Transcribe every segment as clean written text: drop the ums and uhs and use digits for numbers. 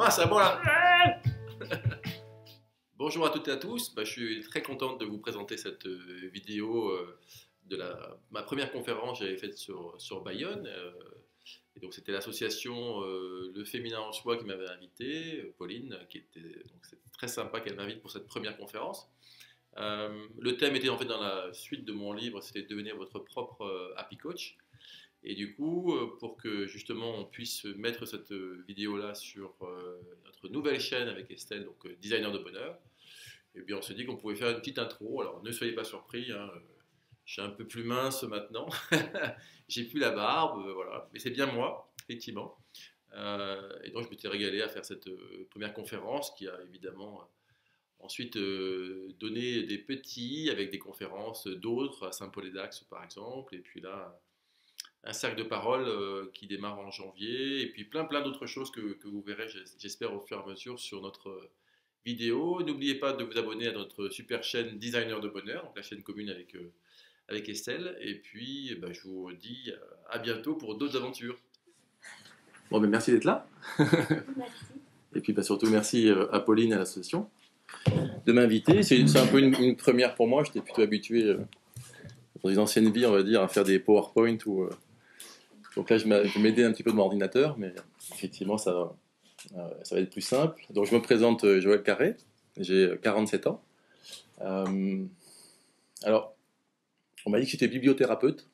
mince, à moi là. Bonjour à toutes et à tous. Je suis très content de vous présenter cette vidéo de ma première conférence que j'avais faite sur Bayonne. Et donc c'était l'association Le Féminin en Soi qui m'avait invité, Pauline, donc c'est très sympa qu'elle m'invite pour cette première conférence. Le thème était en fait dans la suite de mon livre, c'était devenir votre propre Happy Coach. Et du coup, pour que justement on puisse mettre cette vidéo-là sur notre nouvelle chaîne avec Estelle, donc designer de bonheur, et bien on s'est dit qu'on pouvait faire une petite intro. Alors ne soyez pas surpris, hein, je suis un peu plus mince maintenant, j'ai plus la barbe, voilà, mais c'est bien moi, effectivement. Et donc je m'étais régalé à faire cette première conférence qui a évidemment ensuite donné des petits avec des conférences d'autres à Saint-Paul-et-Dax par exemple, et puis là un cercle de parole qui démarre en janvier, et puis plein d'autres choses que vous verrez, j'espère, au fur et à mesure sur notre vidéo. N'oubliez pas de vous abonner à notre super chaîne Designer de Bonheur, donc la chaîne commune avec Estelle, et puis je vous dis à bientôt pour d'autres aventures. Bon, merci d'être là. Merci. Et puis surtout merci à Pauline et à l'association de m'inviter. C'est un peu une première pour moi, j'étais plutôt habitué dans les anciennes vies, on va dire, à faire des PowerPoint ou... Donc là, je vais m'aider un petit peu de mon ordinateur, mais effectivement, ça va être plus simple. Donc je me présente Joël Carré, j'ai 47 ans. Alors, on m'a dit que j'étais bibliothérapeute.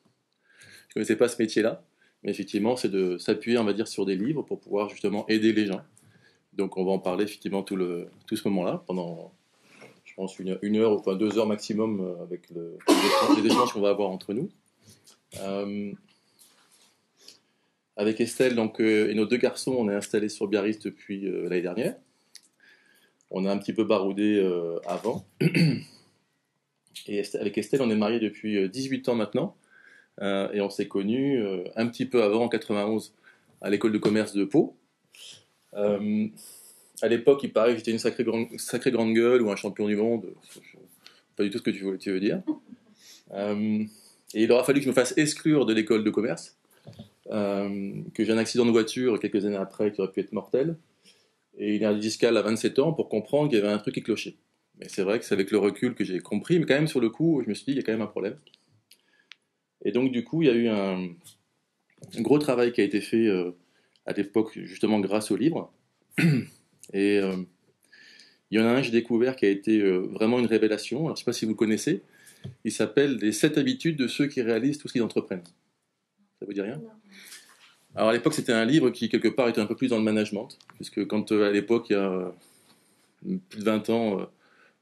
Je ne connaissais pas ce métier-là, mais effectivement, c'est de s'appuyer, on va dire, sur des livres pour pouvoir justement aider les gens. Donc on va en parler effectivement tout ce moment-là, pendant, je pense, une heure, enfin 2 heures maximum avec les échanges qu'on va avoir entre nous. Avec Estelle donc, et nos 2 garçons, on est installés sur Biarritz depuis l'année dernière. On a un petit peu baroudé avant. Et avec Estelle, on est mariés depuis 18 ans maintenant. Et on s'est connus un petit peu avant, en 91, à l'école de commerce de Pau. À l'époque, il paraît que j'étais une sacrée grande gueule ou un champion du monde. Pas du tout ce que tu veux dire. Et il aura fallu que je me fasse exclure de l'école de commerce. Que j'ai un accident de voiture quelques années après qui aurait pu être mortel, et une hernie discale à 27 ans pour comprendre qu'il y avait un truc qui clochait. Mais c'est vrai que c'est avec le recul que j'ai compris, mais quand même sur le coup, je me suis dit il y a quand même un problème. Et donc du coup, il y a eu un gros travail qui a été fait à l'époque, justement grâce au livre. Et il y en a un que j'ai découvert qui a été vraiment une révélation. Alors, je ne sais pas si vous le connaissez. Il s'appelle Les 7 habitudes de ceux qui réalisent tout ce qu'ils entreprennent. Ça vous dit rien ? Alors à l'époque, c'était un livre qui, quelque part, était un peu plus dans le management, puisque quand, à l'époque, il y a plus de 20 ans,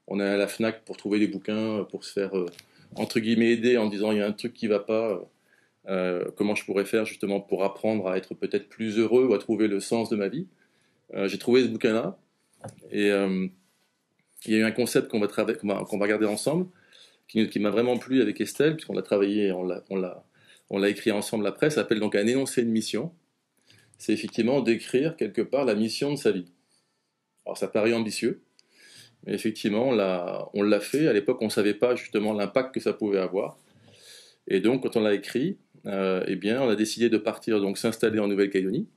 on est à la FNAC pour trouver des bouquins, pour se faire, entre guillemets, aider en disant il y a un truc qui ne va pas, comment je pourrais faire justement pour apprendre à être peut-être plus heureux ou à trouver le sens de ma vie. J'ai trouvé ce bouquin-là, et il y a eu un concept qu'on va regarder ensemble, qui m'a vraiment plu avec Estelle, puisqu'on l'a travaillé, on l'a écrit ensemble après. Ça s'appelle donc un énoncé de mission. C'est effectivement d'écrire quelque part la mission de sa vie. Alors ça paraît ambitieux, mais effectivement on l'a fait. À l'époque, on ne savait pas justement l'impact que ça pouvait avoir. Et donc quand on l'a écrit, eh bien, on a décidé de partir, donc s'installer en Nouvelle-Calédonie.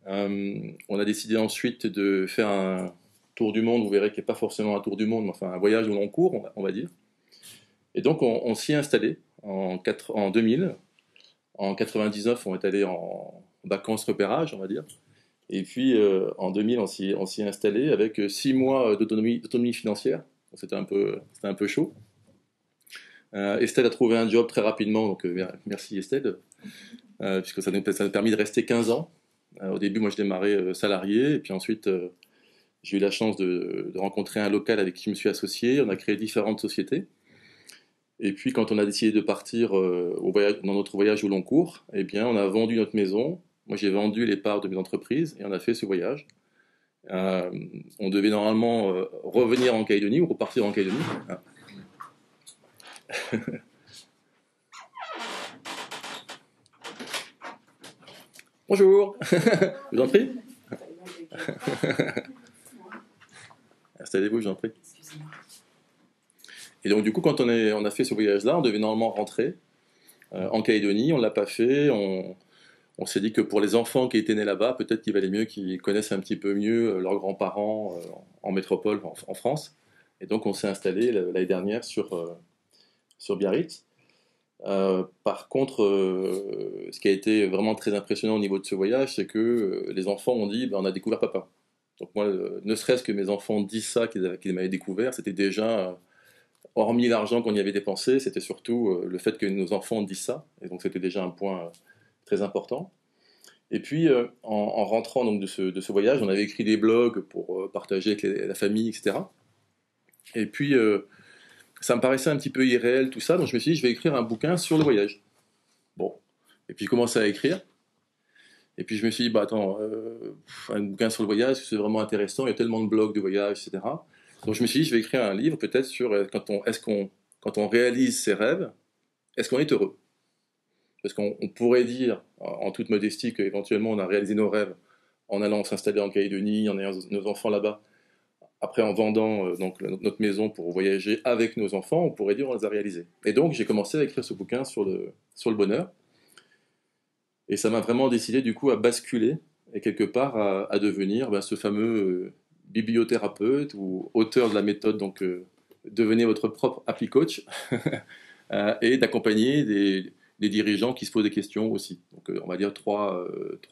On a décidé ensuite de faire un tour du monde. Vous verrez qu'il n'y a pas forcément un tour du monde, mais enfin un voyage au long cours, on va dire. Et donc on s'y est installé en 2000. En 99, on est allé en vacances repérage, on va dire. Et puis en 2000, on s'y est installé avec 6 mois d'autonomie financière. C'était un peu chaud. Estelle a trouvé un job très rapidement, donc merci Estelle, puisque ça nous a permis de rester 15 ans. Au début, moi je démarrais salarié, et puis ensuite j'ai eu la chance de rencontrer un local avec qui je me suis associé. On a créé différentes sociétés. Et puis quand on a décidé de partir dans notre voyage au long cours, eh bien on a vendu notre maison. Moi j'ai vendu les parts de mes entreprises et on a fait ce voyage. On devait normalement revenir en Calédonie ou repartir en Calédonie. Ah. Bonjour, je vous en prie. Installez-vous, je vous en prie. Et donc du coup, quand on a fait ce voyage-là, on devait normalement rentrer en Calédonie. On ne l'a pas fait. On on s'est dit que pour les enfants qui étaient nés là-bas, peut-être qu'il valait mieux qu'ils connaissent un petit peu mieux leurs grands-parents en métropole, en France. Et donc on s'est installé l'année dernière sur Biarritz. Par contre, ce qui a été vraiment très impressionnant au niveau de ce voyage, c'est que les enfants ont dit, ben, on a découvert papa. Donc moi, ne serait-ce que mes enfants disent ça, qu'ils m'avaient découvert, c'était déjà, hormis l'argent qu'on y avait dépensé, c'était surtout le fait que nos enfants disent ça. Et donc c'était déjà un point très important. Et puis, en rentrant donc, de ce voyage, on avait écrit des blogs pour partager avec la famille, etc. Et puis, ça me paraissait un petit peu irréel, tout ça, donc je me suis dit, je vais écrire un bouquin sur le voyage. Bon. Et puis, j'ai commencé à écrire. Et puis, je me suis dit, bah attends, un bouquin sur le voyage, c'est vraiment intéressant, il y a tellement de blogs de voyage, etc. Donc, je me suis dit, je vais écrire un livre peut-être sur quand on réalise ses rêves, est-ce qu'on est heureux? Parce qu'on pourrait dire, en toute modestie, qu'éventuellement, on a réalisé nos rêves en allant s'installer en Calédonie, en ayant nos enfants là-bas. Après, en vendant donc, notre maison pour voyager avec nos enfants, on pourrait dire on les a réalisés. Et donc, j'ai commencé à écrire ce bouquin sur le bonheur. Et ça m'a vraiment décidé, du coup, à basculer, et quelque part, à devenir ce fameux bibliothérapeute ou auteur de la méthode, donc devenez votre propre happy coach, et d'accompagner des dirigeants qui se posent des questions aussi. Donc, on va dire trois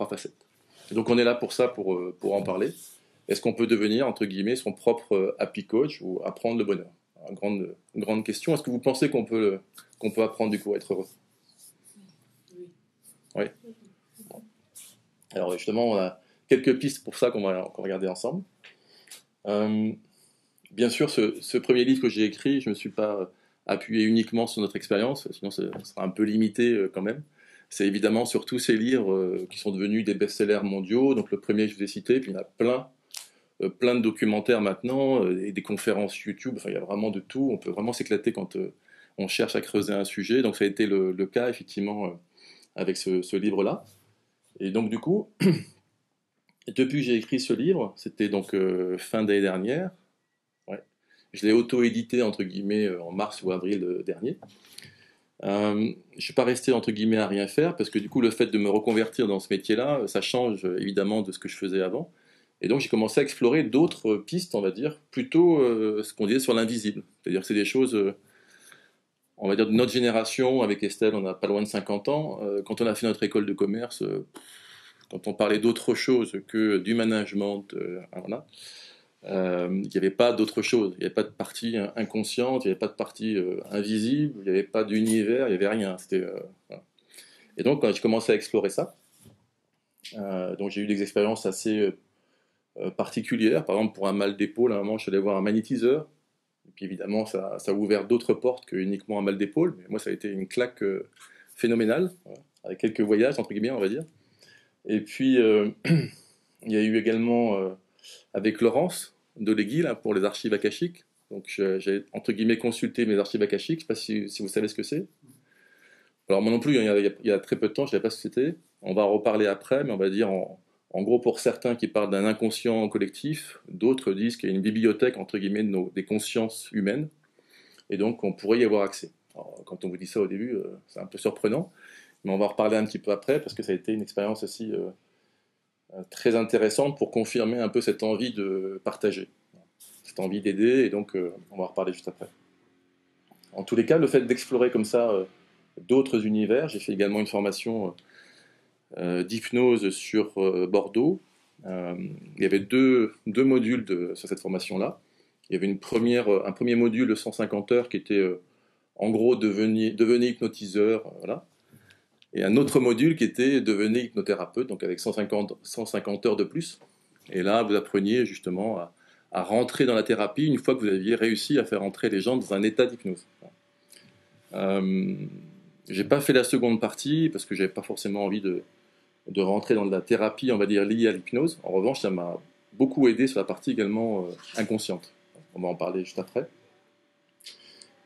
facettes. Et donc, on est là pour ça, pour en parler. Est-ce qu'on peut devenir, entre guillemets, son propre happy coach ou apprendre le bonheur? Une grande question. Est-ce que vous pensez qu'on peut apprendre, du coup, à être heureux? Oui. Bon. Alors, justement, on a quelques pistes pour ça qu'on va regarder ensemble. Bien sûr, ce premier livre que j'ai écrit, je ne me suis pas appuyé uniquement sur notre expérience, sinon ça sera un peu limité quand même. C'est évidemment sur tous ces livres qui sont devenus des best-sellers mondiaux. Donc le premier, je vous ai cité, puis il y en a plein de documentaires maintenant, et des conférences YouTube, enfin il y a vraiment de tout, on peut vraiment s'éclater quand on cherche à creuser un sujet, donc ça a été le cas effectivement avec ce livre-là. Et donc du coup, depuis que j'ai écrit ce livre, c'était donc fin d'année dernière, ouais, je l'ai auto-édité entre guillemets en mars ou avril dernier. Je ne suis pas resté entre guillemets à rien faire, parce que du coup le fait de me reconvertir dans ce métier-là, ça change évidemment de ce que je faisais avant. Et donc j'ai commencé à explorer d'autres pistes, on va dire, plutôt ce qu'on disait sur l'invisible. C'est-à-dire que c'est des choses, on va dire, de notre génération, avec Estelle, on a pas loin de 50 ans. Quand on a fait notre école de commerce, quand on parlait d'autre chose que du management, voilà, il n'y avait pas d'autre chose. Il n'y avait pas de partie inconsciente, il n'y avait pas de partie invisible, il n'y avait pas d'univers, il n'y avait rien. Voilà. Et donc quand j'ai commencé à explorer ça, donc j'ai eu des expériences assez particulière. Par exemple, pour un mal d'épaule, à un moment, je suis allé voir un magnétiseur. Et puis évidemment, ça a ouvert d'autres portes que uniquement un mal d'épaule. Mais moi, ça a été une claque phénoménale, voilà, avec quelques voyages, entre guillemets, on va dire. Et puis, il y a eu également, avec Laurence Dolegui, là, pour les archives akashiques. Donc, j'ai, entre guillemets, consulté mes archives akashiques. Je ne sais pas si vous savez ce que c'est. Alors, moi non plus, il y a très peu de temps, je ne savais pas ce que c'était. On va en reparler après, mais on va dire en gros, pour certains qui parlent d'un inconscient collectif, d'autres disent qu'il y a une bibliothèque, entre guillemets, des consciences humaines, et donc on pourrait y avoir accès. Alors, quand on vous dit ça au début, c'est un peu surprenant, mais on va en reparler un petit peu après, parce que ça a été une expérience aussi très intéressante pour confirmer un peu cette envie de partager, cette envie d'aider, et donc on va en reparler juste après. En tous les cas, le fait d'explorer comme ça d'autres univers, j'ai fait également une formation d'hypnose sur Bordeaux. Il y avait deux modules sur cette formation-là. Il y avait un premier module de 150 heures qui était en gros devenez hypnotiseur, voilà. Et un autre module qui était devenez hypnothérapeute, donc avec 150 heures de plus. Et là, vous appreniez justement à rentrer dans la thérapie une fois que vous aviez réussi à faire entrer les gens dans un état d'hypnose. J'ai pas fait la seconde partie parce que j'avais pas forcément envie de rentrer dans de la thérapie, on va dire, liée à l'hypnose. En revanche, ça m'a beaucoup aidé sur la partie également inconsciente. On va en parler juste après.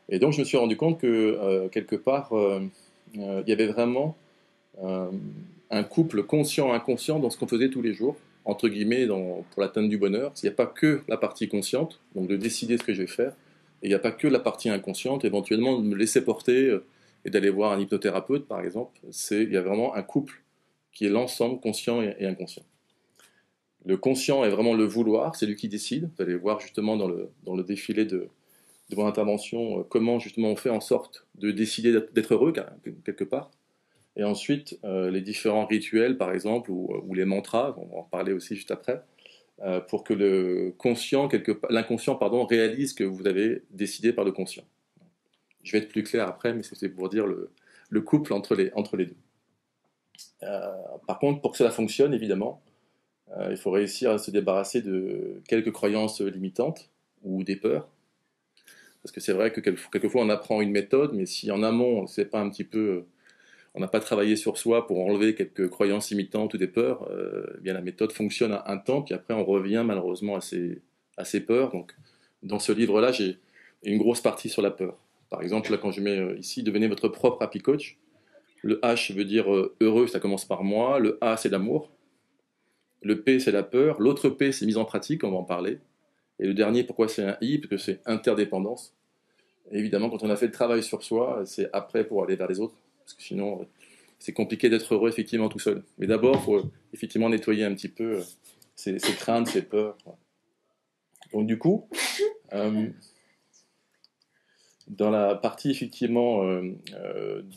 Et donc, je me suis rendu compte que, quelque part, il y avait vraiment un couple conscient-inconscient dans ce qu'on faisait tous les jours, entre guillemets, pour l'atteinte du bonheur. Il n'y a pas que la partie consciente, donc de décider ce que je vais faire, et il n'y a pas que la partie inconsciente, éventuellement de me laisser porter et d'aller voir un hypnothérapeute, par exemple. Il y a vraiment un couple qui est l'ensemble conscient et inconscient. Le conscient est vraiment le vouloir, c'est lui qui décide. Vous allez voir justement dans le défilé de mon intervention comment justement on fait en sorte de décider d'être heureux quelque part. Et ensuite, les différents rituels, par exemple, ou les mantras, on va en parler aussi juste après, pour que l'inconscient, réalise que vous avez décidé par le conscient. Je vais être plus clair après, mais c'est pour dire le couple entre les deux. Par contre, pour que cela fonctionne, évidemment, il faut réussir à se débarrasser de quelques croyances limitantes ou des peurs. Parce que c'est vrai que quelquefois on apprend une méthode, mais si en amont, c'est pas un petit peu on n'a pas travaillé sur soi pour enlever quelques croyances limitantes ou des peurs, eh bien la méthode fonctionne un temps, puis après on revient malheureusement à ces peurs. Donc, dans ce livre-là, j'ai une grosse partie sur la peur. Par exemple, là, quand je mets ici, devenez votre propre happy coach. Le H veut dire heureux, ça commence par moi. Le A, c'est l'amour. Le P, c'est la peur. L'autre P, c'est mise en pratique, on va en parler. Et le dernier, pourquoi c'est un I? Parce que c'est interdépendance. Et évidemment, quand on a fait le travail sur soi, c'est après pour aller vers les autres. Parce que sinon, c'est compliqué d'être heureux effectivement tout seul. Mais d'abord, il faut effectivement nettoyer un petit peu ses craintes, ses peurs. Donc du coup, dans la partie effectivement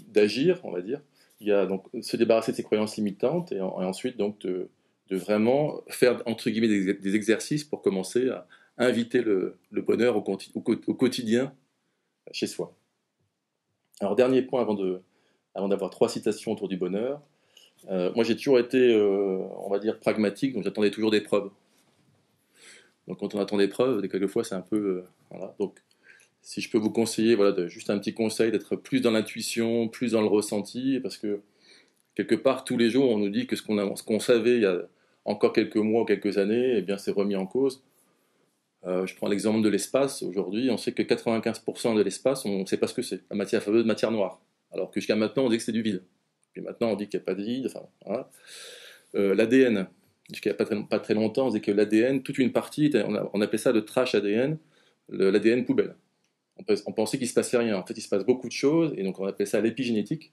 d'agir, on va dire, il y a donc se débarrasser de ses croyances limitantes et ensuite donc de vraiment faire entre guillemets des exercices pour commencer à inviter le bonheur au quotidien chez soi. Alors dernier point avant d'avoir 3 citations autour du bonheur. Moi, j'ai toujours été, on va dire, pragmatique, donc j'attendais toujours des preuves. Donc, quand on attend des preuves, quelquefois, c'est un peu... voilà. Donc, si je peux vous conseiller, voilà, juste un petit conseil, d'être plus dans l'intuition, plus dans le ressenti, parce que, quelque part, tous les jours, on nous dit que ce qu'on savait il y a encore quelques mois ou quelques années, eh bien, c'est remis en cause. Je prends l'exemple de l'espace. Aujourd'hui, on sait que 95% de l'espace, on ne sait pas ce que c'est, la fameuse matière noire. Alors que jusqu'à maintenant, on dit que c'est du vide. Puis maintenant, on dit qu'il n'y a pas de vide. Enfin, voilà. L'ADN, jusqu'à pas très longtemps, on disait que l'ADN, toute une partie, on appelait ça le trash ADN, l'ADN poubelle. On pensait qu'il ne se passait rien. En fait, il se passe beaucoup de choses, et donc on appelait ça l'épigénétique,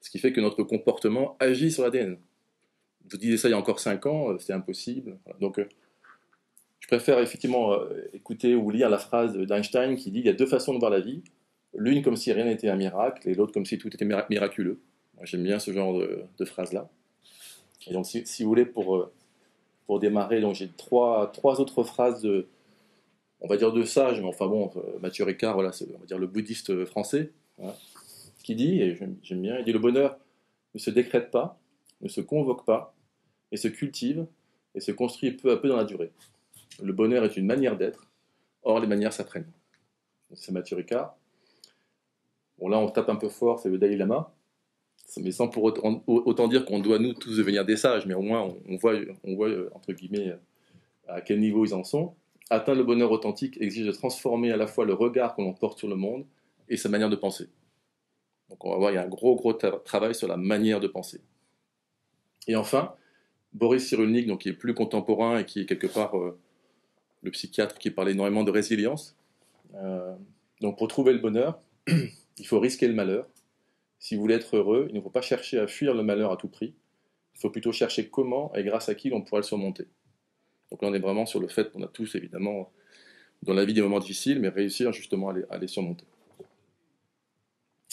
ce qui fait que notre comportement agit sur l'ADN. Vous disiez ça il y a encore 5 ans, c'est impossible. Voilà. Donc, je préfère effectivement écouter ou lire la phrase d'Einstein qui dit il y a 2 façons de voir la vie, l'une comme si rien n'était un miracle, et l'autre comme si tout était miraculeux. Moi, j'aime bien ce genre de phrase-là. Et donc, si vous voulez, pour démarrer, donc j'ai trois autres phrases on va dire de sages, mais enfin bon, Mathieu Ricard, voilà, c'est, on va dire le bouddhiste français, voilà, qui dit, et j'aime bien, il dit le bonheur ne se décrète pas, ne se convoque pas, et se cultive, et se construit peu à peu dans la durée. Le bonheur est une manière d'être, or les manières s'apprennent. C'est Mathieu Ricard. Bon, là, on tape un peu fort, c'est le Dalai Lama, mais sans pour autant dire qu'on doit nous tous devenir des sages, mais au moins on voit entre guillemets à quel niveau ils en sont. Atteindre le bonheur authentique exige de transformer à la fois le regard que l'on porte sur le monde et sa manière de penser. Donc on va voir, il y a un gros travail sur la manière de penser. Et enfin, Boris Cyrulnik, donc, qui est plus contemporain et qui est quelque part le psychiatre qui parlait énormément de résilience. Donc pour trouver le bonheur, il faut risquer le malheur. Si vous voulez être heureux, il ne faut pas chercher à fuir le malheur à tout prix. Il faut plutôt chercher comment et grâce à qui l'on pourra le surmonter. Donc là, on est vraiment sur le fait qu'on a tous, évidemment, dans la vie des moments difficiles, mais réussir justement à les surmonter.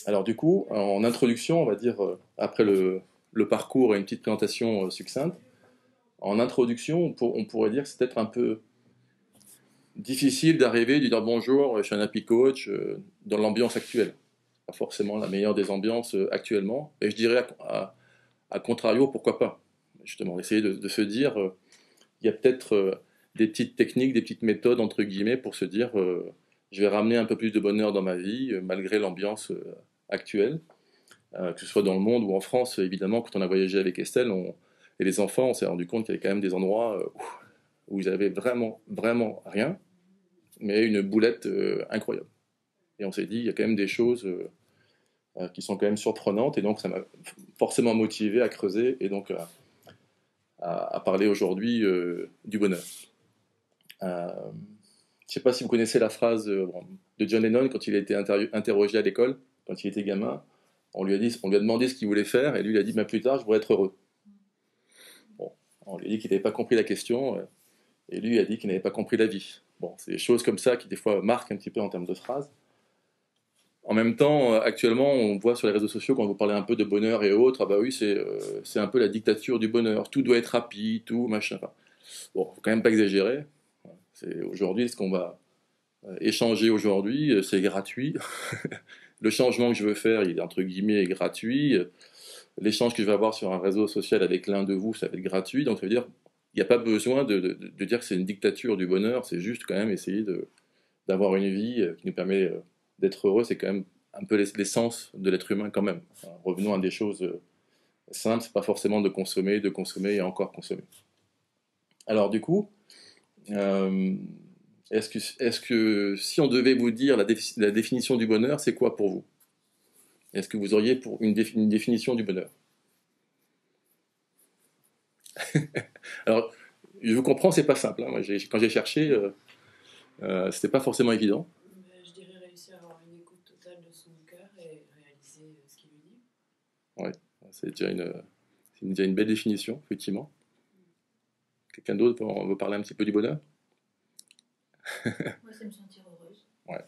Alors du coup, en introduction, on va dire, après le parcours et une petite présentation succincte, en introduction, on pourrait dire que c'est peut-être un peu difficile d'arriver, de dire bonjour, je suis un happy coach, dans l'ambiance actuelle. Pas forcément la meilleure des ambiances actuellement. Et je dirais, à contrario, pourquoi pas? Justement, essayer de se dire, il y a peut-être des petites techniques, des petites méthodes, entre guillemets, pour se dire, je vais ramener un peu plus de bonheur dans ma vie, malgré l'ambiance actuelle, que ce soit dans le monde ou en France. Évidemment, quand on a voyagé avec Estelle et les enfants, on s'est rendu compte qu'il y avait quand même des endroits où ils avaient vraiment rien, mais une boulette incroyable. Et on s'est dit, il y a quand même des choses qui sont quand même surprenantes, et donc ça m'a forcément motivé à creuser, et donc à parler aujourd'hui du bonheur. Je ne sais pas si vous connaissez la phrase de John Lennon quand il a été interrogé à l'école, quand il était gamin. On lui a demandé ce qu'il voulait faire, et lui il a dit, plus tard je voudrais être heureux. On lui a dit qu'il n'avait pas compris la question, et lui a dit qu'il n'avait pas compris la vie. Bon, c'est des choses comme ça qui, des fois, marquent un petit peu en termes de phrases. En même temps, actuellement, on voit sur les réseaux sociaux, quand vous parlez un peu de bonheur et autres, ah bah oui, c'est un peu la dictature du bonheur. Tout doit être rapide, tout, machin. Enfin, bon, faut quand même pas exagérer. Aujourd'hui, ce qu'on va échanger aujourd'hui, c'est gratuit. Le changement que je veux faire, il est entre guillemets gratuit. L'échange que je vais avoir sur un réseau social avec l'un de vous, ça va être gratuit. Donc ça veut dire, il n'y a pas besoin de dire que c'est une dictature du bonheur. C'est juste quand même essayer d'avoir une vie qui nous permet d'être heureux. C'est quand même un peu l'essence de l'être humain quand même. Enfin, revenons à des choses simples. C'est pas forcément de consommer et encore consommer. Alors du coup, euh, est-ce que si on devait vous dire la définition du bonheur, c'est quoi pour vous? Est-ce que vous auriez pour une définition du bonheur? Alors, je vous comprends, c'est pas simple, hein. Moi, quand j'ai cherché, c'était pas forcément évident. Je dirais réussir à avoir une écoute totale de son cœur et réaliser ce qu'il lui dit. Ouais, c'est déjà une belle définition, effectivement. Quelqu'un d'autre veut parler un petit peu du bonheur? Moi, c'est me sentir heureuse. Ouais.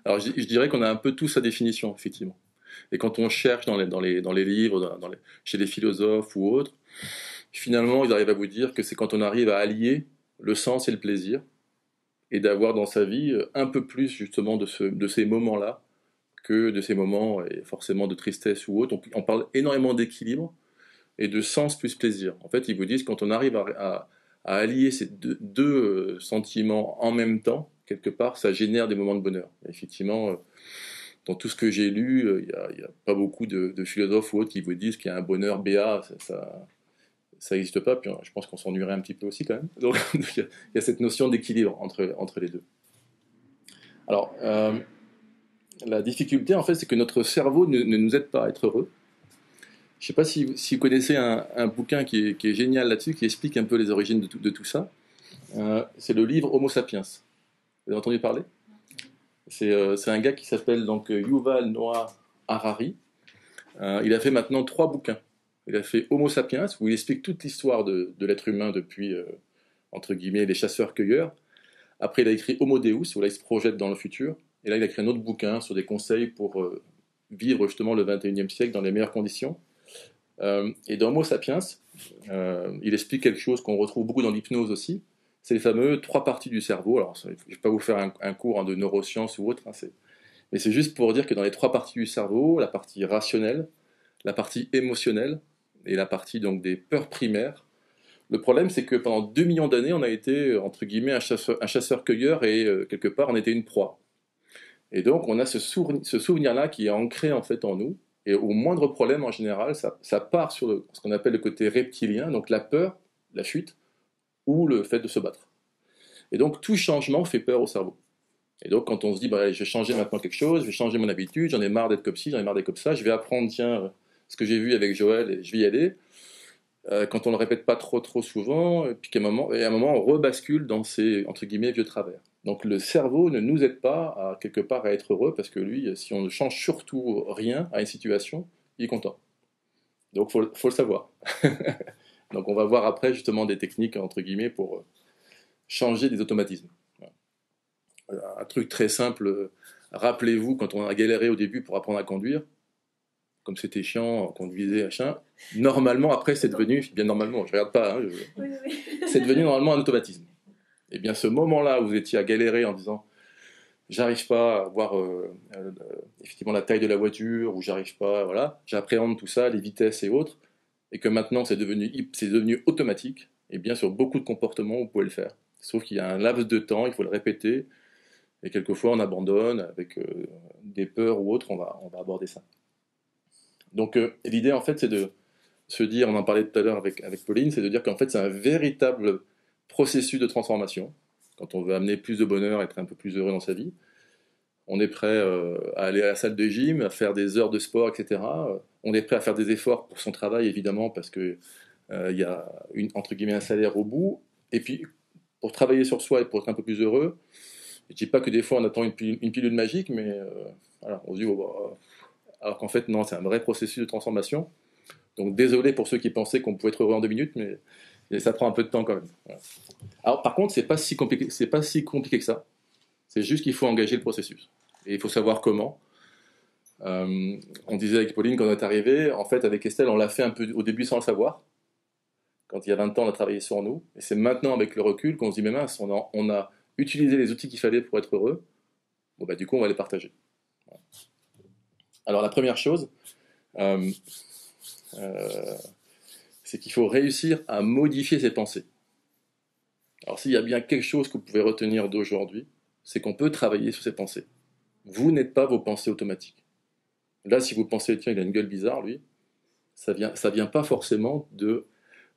Alors, je dirais qu'on a un peu tous sa définition, effectivement. Et quand on cherche dans les livres, chez les philosophes ou autres, finalement, ils arrivent à vous dire que c'est quand on arrive à allier le sens et le plaisir, et d'avoir dans sa vie un peu plus justement de ces moments-là que de ces moments et forcément de tristesse ou autre. On parle énormément d'équilibre et de sens plus plaisir. En fait, ils vous disent quand on arrive à allier ces deux sentiments en même temps, quelque part, ça génère des moments de bonheur. Et effectivement, dans tout ce que j'ai lu, il n'y a pas beaucoup de philosophes ou autres qui vous disent qu'il y a un bonheur BA, ça n'existe pas, puis je pense qu'on s'ennuierait un petit peu aussi quand même. Donc il y a cette notion d'équilibre entre les deux. Alors, la difficulté, en fait, c'est que notre cerveau ne nous aide pas à être heureux. Je ne sais pas si vous connaissez un bouquin qui est génial là-dessus, qui explique un peu les origines de tout ça. C'est le livre Homo sapiens. Vous avez entendu parler? C'est un gars qui s'appelle donc Yuval Noah Harari. Il a fait maintenant 3 bouquins. Il a fait Homo sapiens, où il explique toute l'histoire de l'être humain depuis, entre guillemets, les chasseurs-cueilleurs. Après, il a écrit Homo Deus, où là, il se projette dans le futur. Et là, il a écrit un autre bouquin sur des conseils pour vivre justement le 21e siècle dans les meilleures conditions. Et dans Homo sapiens, il explique quelque chose qu'on retrouve beaucoup dans l'hypnose aussi. C'est les fameux 3 parties du cerveau. Alors, je ne vais pas vous faire un cours de neurosciences ou autre, hein, mais c'est juste pour dire que dans les 3 parties du cerveau, la partie rationnelle, la partie émotionnelle et la partie donc des peurs primaires, le problème c'est que pendant 2 millions d'années, on a été entre guillemets un chasseur-cueilleur et quelque part on était une proie. Et donc on a ce souvenir-là qui est ancré en fait en nous. Et au moindre problème en général, ça part sur ce qu'on appelle le côté reptilien, donc la peur, la fuite, ou le fait de se battre. Et donc tout changement fait peur au cerveau. Et donc quand on se dit, bah, je vais changer maintenant quelque chose, je vais changer mon habitude, j'en ai marre d'être comme ci, j'en ai marre d'être comme ça, je vais apprendre, tiens, ce que j'ai vu avec Joël, et je vais y aller. Quand on ne le répète pas trop souvent, et puis qu'à un moment, on rebascule dans ces, entre guillemets, vieux travers. Donc le cerveau ne nous aide pas à quelque part à être heureux, parce que lui, si on ne change surtout rien à une situation, il est content. Donc faut le savoir. Donc on va voir après justement des techniques, entre guillemets, pour changer des automatismes. Un truc très simple, rappelez-vous quand on a galéré au début pour apprendre à conduire, comme c'était chiant, on conduisait, machin, normalement après c'est devenu, bien normalement, je regarde pas, hein, Oui, oui. c'est devenu normalement un automatisme. Et bien ce moment-là où vous étiez à galérer en disant j'arrive pas à voir effectivement la taille de la voiture, ou j'arrive pas, voilà, j'appréhende tout ça, les vitesses et autres, et que maintenant c'est devenu automatique, et bien sur beaucoup de comportements vous pouvez le faire. Sauf qu'il y a un laps de temps, il faut le répéter, et quelquefois on abandonne avec des peurs ou autres, on va aborder ça. Donc l'idée en fait c'est de se dire, on en parlait tout à l'heure avec Pauline, c'est de dire qu'en fait c'est un véritable processus de transformation. Quand on veut amener plus de bonheur, être un peu plus heureux dans sa vie, on est prêt à aller à la salle de gym, à faire des heures de sport, etc. On est prêt à faire des efforts pour son travail, évidemment, parce que il y a entre guillemets un salaire au bout. Et puis, pour travailler sur soi et pour être un peu plus heureux, je ne dis pas que des fois on attend une pilule magique, mais voilà, on se dit, oh, bah, alors qu'en fait, non, c'est un vrai processus de transformation Donc désolé pour ceux qui pensaient qu'on pouvait être heureux en 2 minutes, mais ça prend un peu de temps quand même. Voilà. Alors par contre, c'est pas si compliqué que ça. C'est juste qu'il faut engager le processus. Et il faut savoir comment. On disait avec Pauline quand on est arrivé, en fait avec Estelle, on l'a fait un peu au début sans le savoir. Quand il y a 20 ans, on a travaillé sur nous. Et c'est maintenant avec le recul qu'on se dit, mais mince, on a utilisé les outils qu'il fallait pour être heureux. Bon, bah, du coup, on va les partager. Voilà. Alors la première chose, euh, c'est qu'il faut réussir à modifier ses pensées. Alors s'il y a bien quelque chose que vous pouvez retenir d'aujourd'hui, c'est qu'on peut travailler sur ses pensées. Vous n'êtes pas vos pensées automatiques. Là, si vous pensez, tiens, il a une gueule bizarre, lui, ça vient pas forcément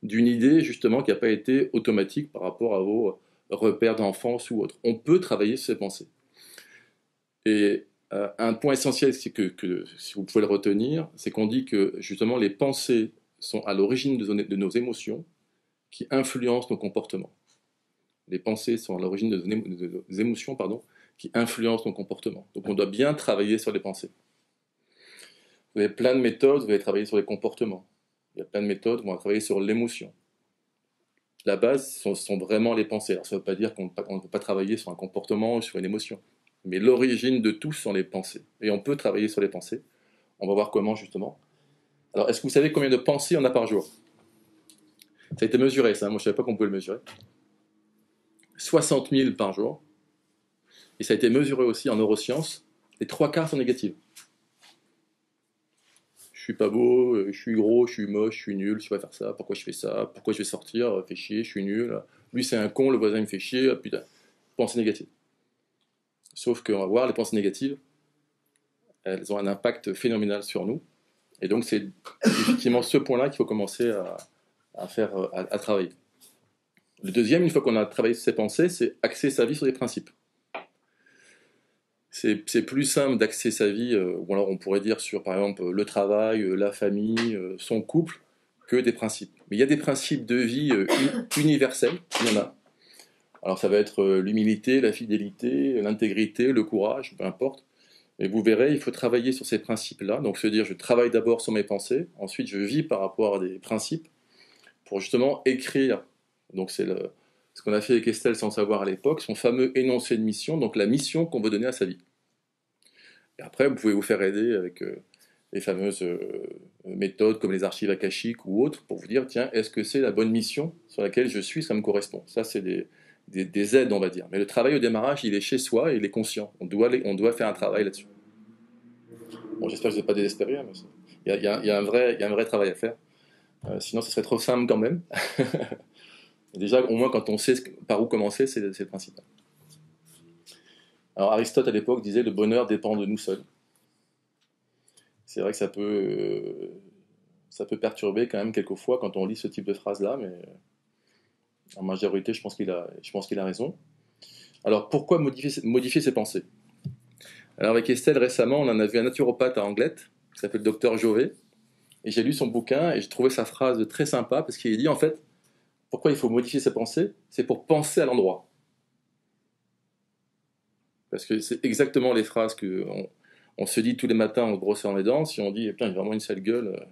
d'une idée, justement, qui n'a pas été automatique par rapport à vos repères d'enfance ou autre. On peut travailler sur ses pensées. Et un point essentiel, c'est que si vous pouvez le retenir, c'est qu'on dit que, justement, les pensées sont à l'origine de nos émotions qui influencent nos comportements. Les pensées sont à l'origine de nos émotions, qui influencent nos comportements. Donc on doit bien travailler sur les pensées. Vous avez plein de méthodes, vous allez travailler sur les comportements. Il y a plein de méthodes, on va travailler sur l'émotion. La base, ce sont vraiment les pensées. Alors ça ne veut pas dire qu'on ne peut pas travailler sur un comportement ou sur une émotion. Mais l'origine de tout sont les pensées. Et on peut travailler sur les pensées. On va voir comment, justement. Alors, est-ce que vous savez combien de pensées on a par jour? Ça a été mesuré, ça. Moi, je ne savais pas qu'on pouvait le mesurer. 60 000 par jour. Et ça a été mesuré aussi en neurosciences. Les 3/4 sont négatives. Je suis pas beau, je suis gros, je suis moche, je suis nul, je sais pas faire ça, pourquoi je fais ça, pourquoi je vais sortir, fais chier, je suis nul. Lui c'est un con, le voisin me fait chier, putain. Pensées négatives. Sauf qu'on va voir, les pensées négatives, elles ont un impact phénoménal sur nous. Et donc c'est effectivement ce point-là qu'il faut commencer à travailler. Le deuxième, une fois qu'on a travaillé sur ses pensées, c'est axer sa vie sur des principes. C'est plus simple d'axer sa vie, ou alors on pourrait dire sur par exemple le travail, la famille, son couple, que des principes. Mais il y a des principes de vie universels, il y en a. Alors ça va être l'humilité, la fidélité, l'intégrité, le courage, peu importe. Et vous verrez, il faut travailler sur ces principes-là. Donc se dire, je travaille d'abord sur mes pensées, ensuite je vis par rapport à des principes, pour justement écrire. Donc c'est ce qu'on a fait avec Estelle sans savoir à l'époque, son fameux énoncé de mission, donc la mission qu'on veut donner à sa vie. Et après, vous pouvez vous faire aider avec les fameuses méthodes comme les archives akashiques ou autres pour vous dire, tiens, est-ce que c'est la bonne mission sur laquelle je suis, ça me correspond. Ça, c'est des aides, on va dire. Mais le travail au démarrage, il est chez soi et il est conscient. On doit faire un travail là-dessus. Bon, j'espère que je ne vais pas désespérer, hein, mais il y a un vrai travail à faire. Sinon, ce serait trop simple quand même. Déjà, au moins, quand on sait par où commencer, c'est le principal. Alors, Aristote, à l'époque, disait « le bonheur dépend de nous seuls ». C'est vrai que ça peut perturber quand même quelquefois quand on lit ce type de phrase-là, mais en majorité, je pense qu'il a raison. Alors, pourquoi modifier ses pensées? Alors, avec Estelle, récemment, on en a vu un naturopathe à Anglette, qui s'appelle Dr Jovet, et j'ai lu son bouquin, et j'ai trouvé sa phrase très sympa, parce qu'il dit, en fait, pourquoi il faut modifier ses pensées? C'est pour penser à l'endroit. Parce que c'est exactement les phrases qu'on se dit tous les matins en se brossant les dents. Si on dit, putain, j'ai vraiment une sale gueule,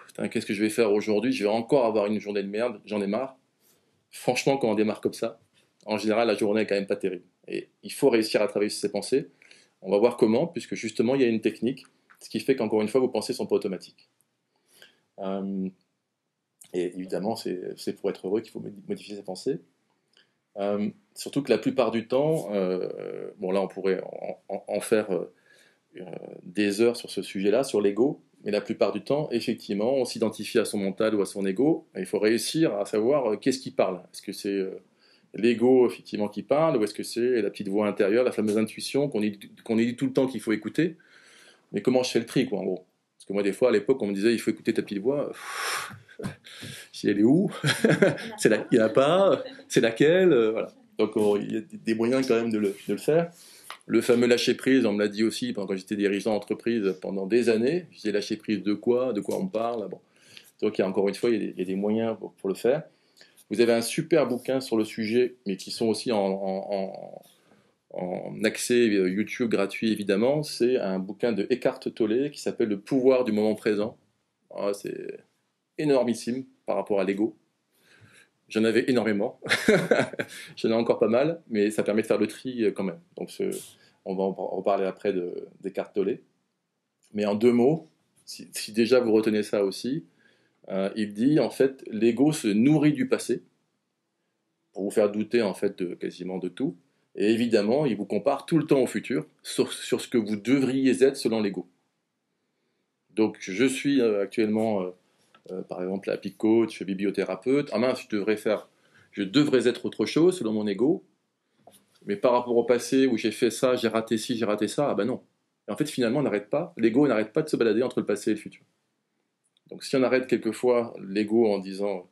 putain, qu'est-ce que je vais faire aujourd'hui? Je vais encore avoir une journée de merde, j'en ai marre. Franchement, quand on démarre comme ça, en général, la journée est quand même pas terrible. Et il faut réussir à travailler sur ses pensées. On va voir comment, puisque justement, il y a une technique, ce qui fait qu'encore une fois, vos pensées ne sont pas automatiques. Et évidemment, c'est pour être heureux qu'il faut modifier ses pensées. Surtout que la plupart du temps, bon là on pourrait en faire des heures sur ce sujet-là, sur l'ego, mais la plupart du temps, effectivement, on s'identifie à son mental ou à son ego, et il faut réussir à savoir qu'est-ce qui parle. Est-ce que c'est l'ego effectivement qui parle, ou est-ce que c'est la petite voix intérieure, la fameuse intuition qu'on dit tout le temps qu'il faut écouter, mais comment je fais le tri, quoi, en gros? Parce que moi, des fois, à l'époque, on me disait, il faut écouter ta petite voix. Si elle est où? Il n'y en a pas. C'est laquelle? Voilà. Donc, il y a des moyens quand même de le faire. Le fameux lâcher-prise, on me l'a dit aussi quand j'étais dirigeant d'entreprise pendant des années. Je disais lâcher-prise de quoi on parle? Bon. Donc, encore une fois, il y a des moyens pour le faire. Vous avez un super bouquin sur le sujet, mais qui sont aussi en accès YouTube gratuit, évidemment. C'est un bouquin de Eckhart Tolle qui s'appelle « Le pouvoir du moment présent ». Ah, c'est énormissime par rapport à l'ego. J'en avais énormément. J'en ai encore pas mal, mais ça permet de faire le tri quand même. Donc, on va en reparler après des cartes Tollé. Mais en 2 mots, si déjà vous retenez ça aussi, il dit en fait, l'ego se nourrit du passé pour vous faire douter en fait quasiment de tout. Et évidemment, il vous compare tout le temps au futur sur ce que vous devriez être selon l'ego. Donc, je suis actuellement, par exemple, happy coach, bibliothérapeute. Ah mince, je devrais être autre chose selon mon ego. Mais par rapport au passé où j'ai fait ça, j'ai raté ci, j'ai raté ça, ah ben non. Et en fait, finalement, l'ego n'arrête pas de se balader entre le passé et le futur. Donc, si on arrête quelquefois l'ego en disant,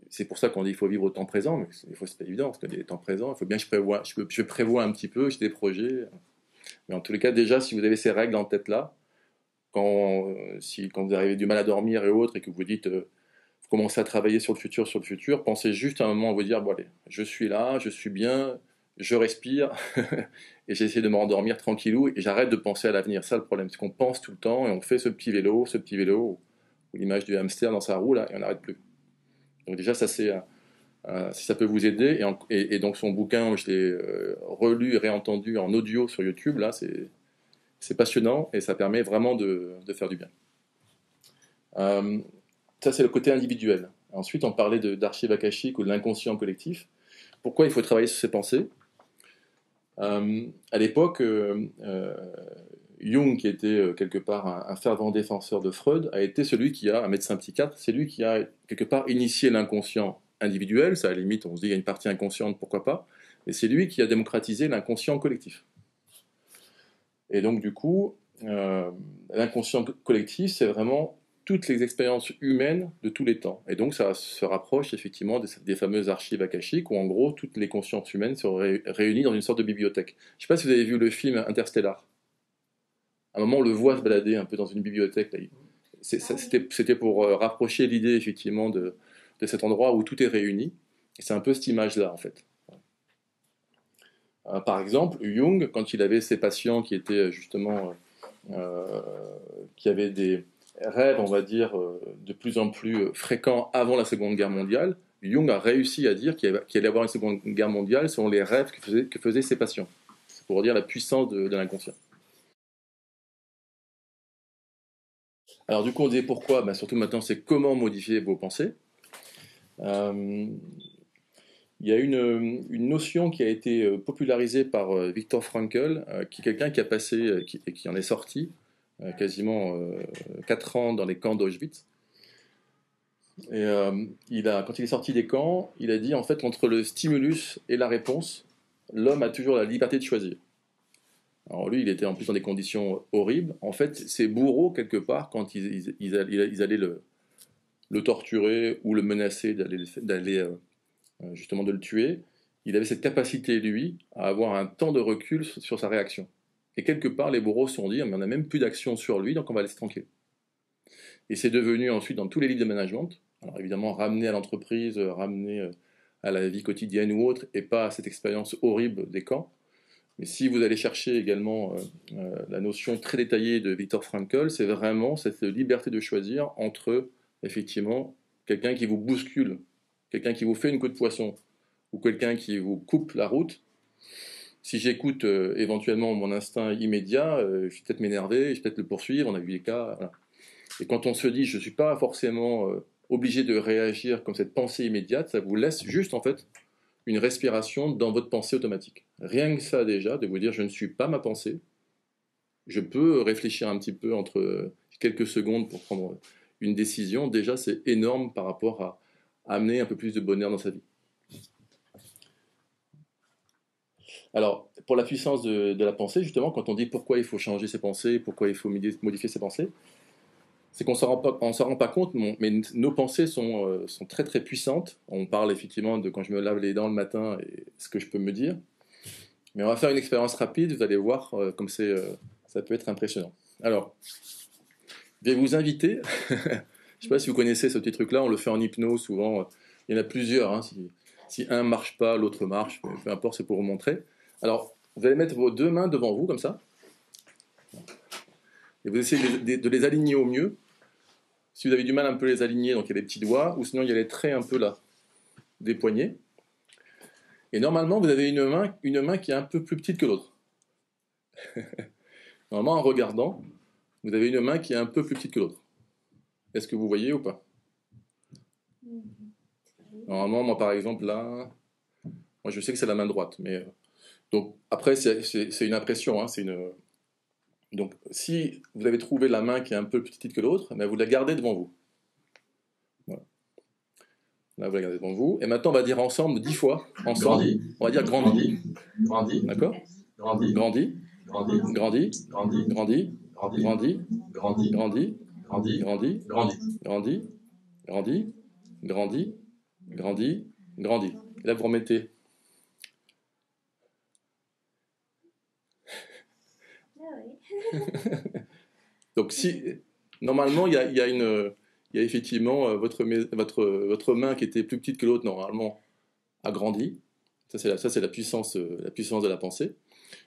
c'est pour ça qu'on dit qu'il faut vivre au temps présent, mais des fois c'est pas évident, parce que les temps présents, il faut bien que je prévois un petit peu, j'ai des projets. Mais en tous les cas, déjà, si vous avez ces règles en tête là, quand vous avez du mal à dormir et autres, et que vous dites, vous commencez à travailler sur le futur, pensez juste à un moment à vous dire, bon allez, je suis là, je suis bien, je respire, et j'essaie de me rendormir tranquillou, et j'arrête de penser à l'avenir. Ça le problème, c'est qu'on pense tout le temps, et on fait ce petit vélo, ou l'image du hamster dans sa roue, là, et on n'arrête plus. Donc déjà, ça c'est... si ça peut vous aider, et donc son bouquin, je l'ai relu et réentendu en audio sur YouTube, là, c'est passionnant, et ça permet vraiment de faire du bien. Ça, c'est le côté individuel. Ensuite, on parlait d'archives akashiques ou de l'inconscient collectif. Pourquoi il faut travailler sur ses pensées? À l'époque, Jung, qui était quelque part un fervent défenseur de Freud, a été un médecin psychiatre, c'est lui qui a quelque part initié l'inconscient individuel. Ça, à la limite, on se dit il y a une partie inconsciente, pourquoi pas, mais c'est lui qui a démocratisé l'inconscient collectif. Et donc, du coup, l'inconscient collectif, c'est vraiment toutes les expériences humaines de tous les temps. Et donc, ça se rapproche effectivement des fameuses archives akashiques, où en gros, toutes les consciences humaines sont réunies dans une sorte de bibliothèque. Je ne sais pas si vous avez vu le film Interstellar. À un moment, on le voit se balader un peu dans une bibliothèque. Là. C'était pour rapprocher l'idée effectivement de cet endroit où tout est réuni. Et c'est un peu cette image-là, en fait. Par exemple, Jung, quand il avait ses patients qui étaient justement... qui avaient des rêves, on va dire, de plus en plus fréquents avant la Seconde Guerre mondiale, Jung a réussi à dire qu'il allait y avoir une Seconde Guerre mondiale selon les rêves que faisaient ses patients. C'est pour dire la puissance de l'inconscient. Alors du coup, on disait pourquoi, surtout maintenant, c'est comment modifier vos pensées. Il y a une notion qui a été popularisée par Viktor Frankl, qui est quelqu'un qui a passé, qui en est sorti quasiment 4 ans dans les camps d'Auschwitz. Et quand il est sorti des camps, il a dit en fait, entre le stimulus et la réponse, l'homme a toujours la liberté de choisir. Alors lui, il était en plus dans des conditions horribles. En fait, ses bourreaux, quelque part, quand ils allaient le torturer ou le menacer d'aller justement de le tuer, il avait cette capacité, lui, à avoir un temps de recul sur sa réaction. Et quelque part, les bourreaux se sont dit, mais on n'a même plus d'action sur lui, donc on va laisser tranquille. Et c'est devenu ensuite, dans tous les livres de management, alors évidemment ramené à l'entreprise, ramené à la vie quotidienne ou autre, et pas à cette expérience horrible des camps. Mais si vous allez chercher également la notion très détaillée de Viktor Frankl, c'est vraiment cette liberté de choisir entre, effectivement, quelqu'un qui vous bouscule, quelqu'un qui vous fait une queue de poisson, ou quelqu'un qui vous coupe la route. Si j'écoute éventuellement mon instinct immédiat, je vais peut-être m'énerver, je vais peut-être le poursuivre, on a vu des cas. Voilà. Et quand on se dit, je ne suis pas forcément obligé de réagir comme cette pensée immédiate, ça vous laisse juste en fait une respiration dans votre pensée automatique. Rien que ça déjà, de vous dire, je ne suis pas ma pensée, je peux réfléchir un petit peu entre quelques secondes pour prendre une décision, déjà c'est énorme par rapport à amener un peu plus de bonheur dans sa vie. Alors, pour la puissance de la pensée, justement, quand on dit pourquoi il faut changer ses pensées, pourquoi il faut modifier ses pensées, c'est qu'on ne s'en rend pas compte, mais nos pensées sont très très puissantes. On parle effectivement de quand je me lave les dents le matin et ce que je peux me dire. Mais on va faire une expérience rapide, vous allez voir comme ça peut être impressionnant. Alors, je vais vous inviter, je ne sais pas si vous connaissez ce petit truc-là, on le fait en hypnose souvent, il y en a plusieurs, hein, si un ne marche pas, l'autre marche, peu importe, c'est pour vous montrer. Alors, vous allez mettre vos 2 mains devant vous, comme ça, et vous essayez de les aligner au mieux si vous avez du mal un peu à les aligner, donc il y a les petits doigts, ou sinon il y a les traits un peu là, des poignets. Et normalement, vous avez une main qui est un peu plus petite que l'autre. Normalement, en regardant, vous avez une main qui est un peu plus petite que l'autre. Est-ce que vous voyez ou pas? Normalement, moi par exemple, là, moi je sais que c'est la main droite, mais donc après c'est une impression, hein, donc si vous avez trouvé la main qui est un peu plus petite que l'autre, ben, vous la gardez devant vous. Voilà. Là, vous la gardez devant vous. Et maintenant, on va dire ensemble 10 fois. Ensemble. Grandis. On va dire grandis. Grandis. D'accord? Grandis. Grandis. Grandis. Grandis. Grandis. Grandis. Grandis. Grandis. Grandis. Grandis. Grandis. Grandis. Grandis. Grandis. Grandis. Grandis. Grandis. Et là, vous remettez. Donc, si normalement, il y a effectivement votre main qui était plus petite que l'autre, normalement, a grandi. Ça, c'est la puissance de la pensée.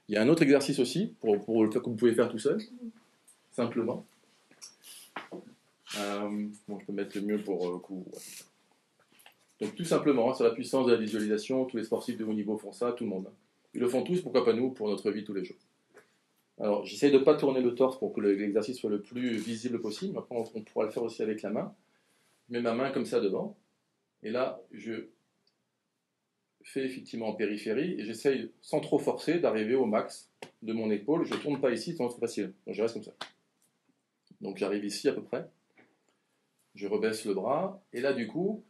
Il y a un autre exercice aussi, pour le faire, que vous pouvez faire tout seul, simplement. Bon, je peux mettre le mieux pour que vous... Donc, tout simplement, hein, sur la puissance de la visualisation, tous les sportifs de haut niveau font ça, tout le monde. Ils le font tous, pourquoi pas nous, pour notre vie tous les jours. Alors, j'essaie de ne pas tourner le torse pour que l'exercice soit le plus visible possible. Après, on pourra le faire aussi avec la main. Je mets ma main comme ça devant. Et là, je fais effectivement en périphérie. Et j'essaye, sans trop forcer, d'arriver au max de mon épaule. Je ne tourne pas ici, c'est facile. Donc, je reste comme ça. Donc, j'arrive ici à peu près. Je rebaisse le bras. Et là, du coup,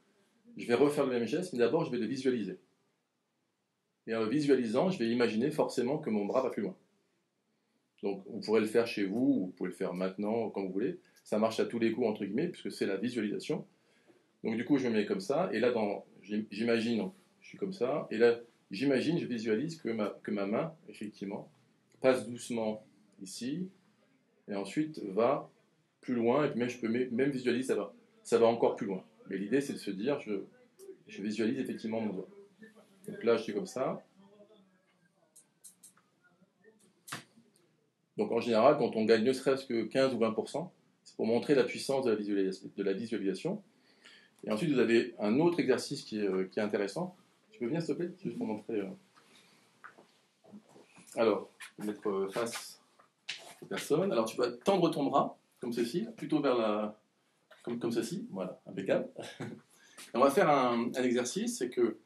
je vais refaire le même geste. Mais d'abord, je vais le visualiser. Et en le visualisant, je vais imaginer forcément que mon bras va plus loin. Donc, vous pourrez le faire chez vous, ou vous pouvez le faire maintenant, quand vous voulez. Ça marche à tous les coups, entre guillemets, puisque c'est la visualisation. Donc, du coup, je me mets comme ça, et là, j'imagine, donc, je suis comme ça, et là, j'imagine, je visualise que ma main, effectivement, passe doucement ici, et ensuite va plus loin, et puis même, je peux même visualiser, ça va encore plus loin. Mais l'idée, c'est de se dire, je visualise effectivement mon doigt. Donc là, je suis comme ça. Donc en général, quand on gagne ne serait-ce que 15 ou 20%, c'est pour montrer la puissance de la visualisation. Et ensuite, vous avez un autre exercice qui est intéressant. Tu peux venir, s'il te plaît? Juste pour montrer. Alors, je vais mettre face aux personnes. Alors, tu vas tendre ton bras, comme ceci, plutôt vers comme ceci. Voilà, impeccable. Et on va faire un exercice, c'est que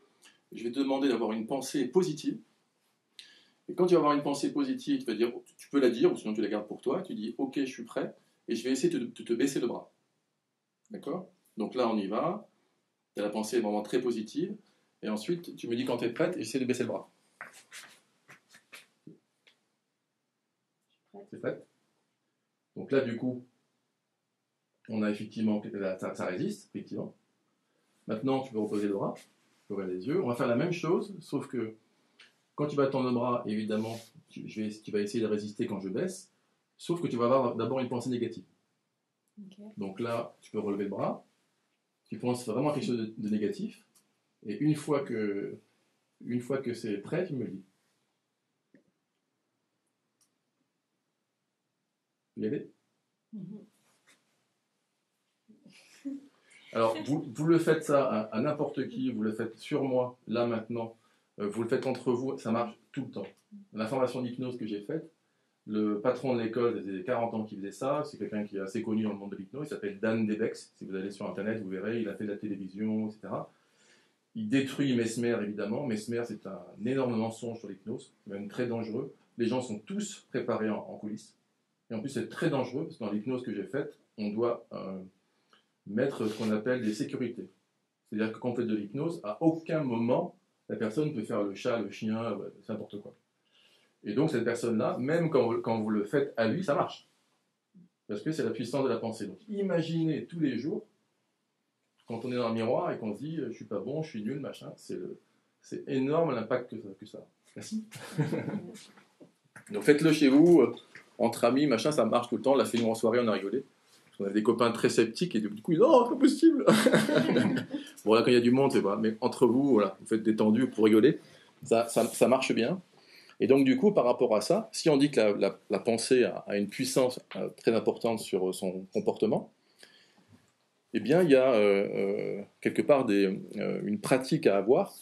je vais te demander d'avoir une pensée positive. Et quand tu vas avoir une pensée positive, tu peux la dire, ou sinon tu la gardes pour toi, tu dis « Ok, je suis prêt », et je vais essayer de te baisser le bras. D'accord? Donc là, on y va. Tu as la pensée vraiment très positive. Et ensuite, tu me dis quand tu es prête, et j'essaie de baisser le bras. C'est prête? Donc là, du coup, on a effectivement... Ça résiste, effectivement. Maintenant, tu peux reposer le bras. Tu peux ouvrir les yeux. On va faire la même chose, sauf que quand tu vas tendre le bras, évidemment, tu vas essayer de résister quand je baisse, sauf que tu vas avoir d'abord une pensée négative. Okay. Donc là, tu peux relever le bras, tu penses vraiment à quelque chose de négatif, et une fois que c'est prêt, tu me le dis. Tu peux y aller? Alors, vous le faites ça à n'importe qui, vous le faites sur moi, là, maintenant, vous le faites entre vous, ça marche tout le temps. La formation d'hypnose que j'ai faite, le patron de l'école, il y a 40 ans qui faisait ça, c'est quelqu'un qui est assez connu dans le monde de l'hypnose, il s'appelle Dan Debex, si vous allez sur internet, vous verrez, il a fait de la télévision, etc. Il détruit Mesmer, évidemment. Mesmer, c'est un énorme mensonge sur l'hypnose, même très dangereux. Les gens sont tous préparés en coulisses. Et en plus, c'est très dangereux, parce que dans l'hypnose que j'ai faite, on doit mettre ce qu'on appelle des sécurités. C'est-à-dire que quand on fait de l'hypnose, à aucun moment, la personne peut faire le chat, le chien, n'importe quoi. Et donc, cette personne-là, même quand vous le faites à lui, ça marche. Parce que c'est la puissance de la pensée. Donc, imaginez tous les jours, quand on est dans un miroir et qu'on se dit « je suis pas bon, je suis nul, machin », c'est énorme l'impact que ça a. Merci. Donc, faites-le chez vous, entre amis, machin, ça marche tout le temps. On l'a fait nous en soirée, on a rigolé. On avait des copains très sceptiques et du coup, ils disent « oh, c'est pas possible !» Bon, là, quand il y a du monde, c'est pas. Mais entre vous, voilà, vous faites détendu pour rigoler. Ça marche bien. Et donc, du coup, par rapport à ça, si on dit que la pensée a une puissance très importante sur son comportement, eh bien, il y a quelque part une pratique à avoir.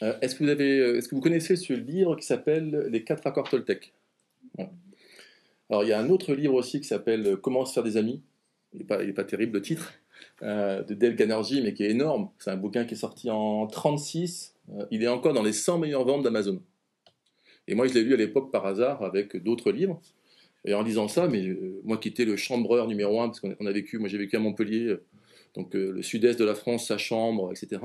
Est-ce que vous connaissez ce livre qui s'appelle Les 4 accords Toltec? Voilà. Alors, il y a un autre livre aussi qui s'appelle Comment se faire des amis. Il n'est pas terrible le titre, de Dale Carnegie, mais qui est énorme. C'est un bouquin qui est sorti en 1936. Il est encore dans les 100 meilleures ventes d'Amazon. Et moi, je l'ai lu à l'époque par hasard avec d'autres livres. Et en lisant ça, mais moi qui étais le chambreur numéro un, parce qu'on a vécu, moi j'ai vécu à Montpellier, donc le sud-est de la France, sa chambre, etc.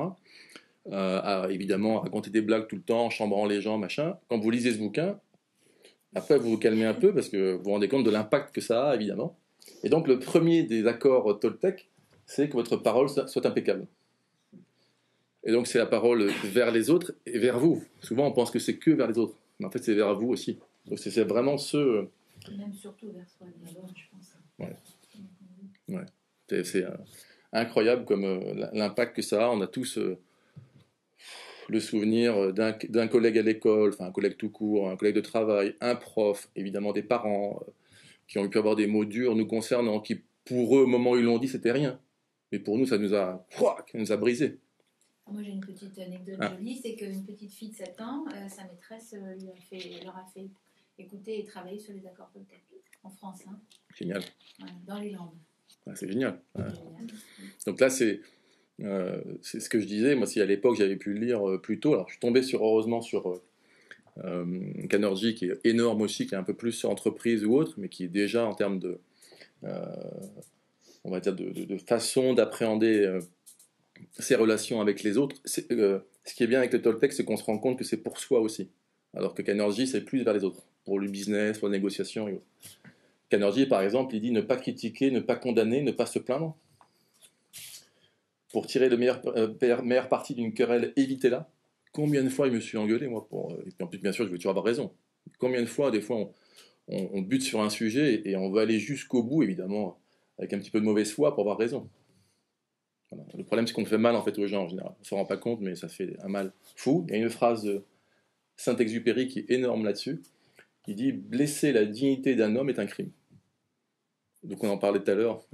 Évidemment, raconter des blagues tout le temps, chambrant les gens, machin. Quand vous lisez ce bouquin, après vous vous calmez un peu parce que vous vous rendez compte de l'impact que ça a, évidemment. Et donc le premier des accords Toltec, c'est que votre parole soit impeccable. Et donc c'est la parole vers les autres et vers vous. Souvent on pense que c'est que vers les autres, mais en fait c'est vers vous aussi. Donc c'est vraiment ce... Même surtout vers soi d'abord, je pense. Ouais. C'est incroyable comme l'impact que ça a. On a tous le souvenir d'un collègue à l'école, enfin un collègue tout court, un collègue de travail, un prof, évidemment des parents qui ont pu avoir des mots durs nous concernant, qui pour eux, au moment où ils l'ont dit, c'était rien. Mais pour nous, ça nous a brisé. Moi, j'ai une petite anecdote jolie, c'est qu'une petite fille de 7 ans, sa maîtresse leur a fait écouter et travailler sur les accords Toltec en France. Hein. Génial. Voilà, dans les Landes. Ouais, c'est génial. Ouais. Génial. Donc là, c'est ce que je disais. Moi, si à l'époque, j'avais pu le lire plus tôt, alors je suis tombé heureusement sur Carnegie, qui est énorme aussi, qui est un peu plus sur entreprise ou autre, mais qui est déjà en termes de, on va dire, de façon d'appréhender ses relations avec les autres. Ce qui est bien avec le Toltec, c'est qu'on se rend compte que c'est pour soi aussi. Alors que Carnegie, c'est plus vers les autres, pour le business, pour la négociation et autres. Carnegie, par exemple, il dit ne pas critiquer, ne pas condamner, ne pas se plaindre. Pour tirer le meilleur parti d'une querelle, évitez-la. Combien de fois je me suis engueulé, moi, et puis en plus, bien sûr, je veux toujours avoir raison. Combien de fois, des fois, on bute sur un sujet et on veut aller jusqu'au bout, évidemment, avec un petit peu de mauvaise foi pour avoir raison. Voilà. Le problème, c'est qu'on fait mal, en fait, aux gens, en général. On ne se rend pas compte, mais ça fait un mal fou. Il y a une phrase de Saint-Exupéry qui est énorme là-dessus. Il dit « Blesser la dignité d'un homme est un crime ». Donc on en parlait tout à l'heure.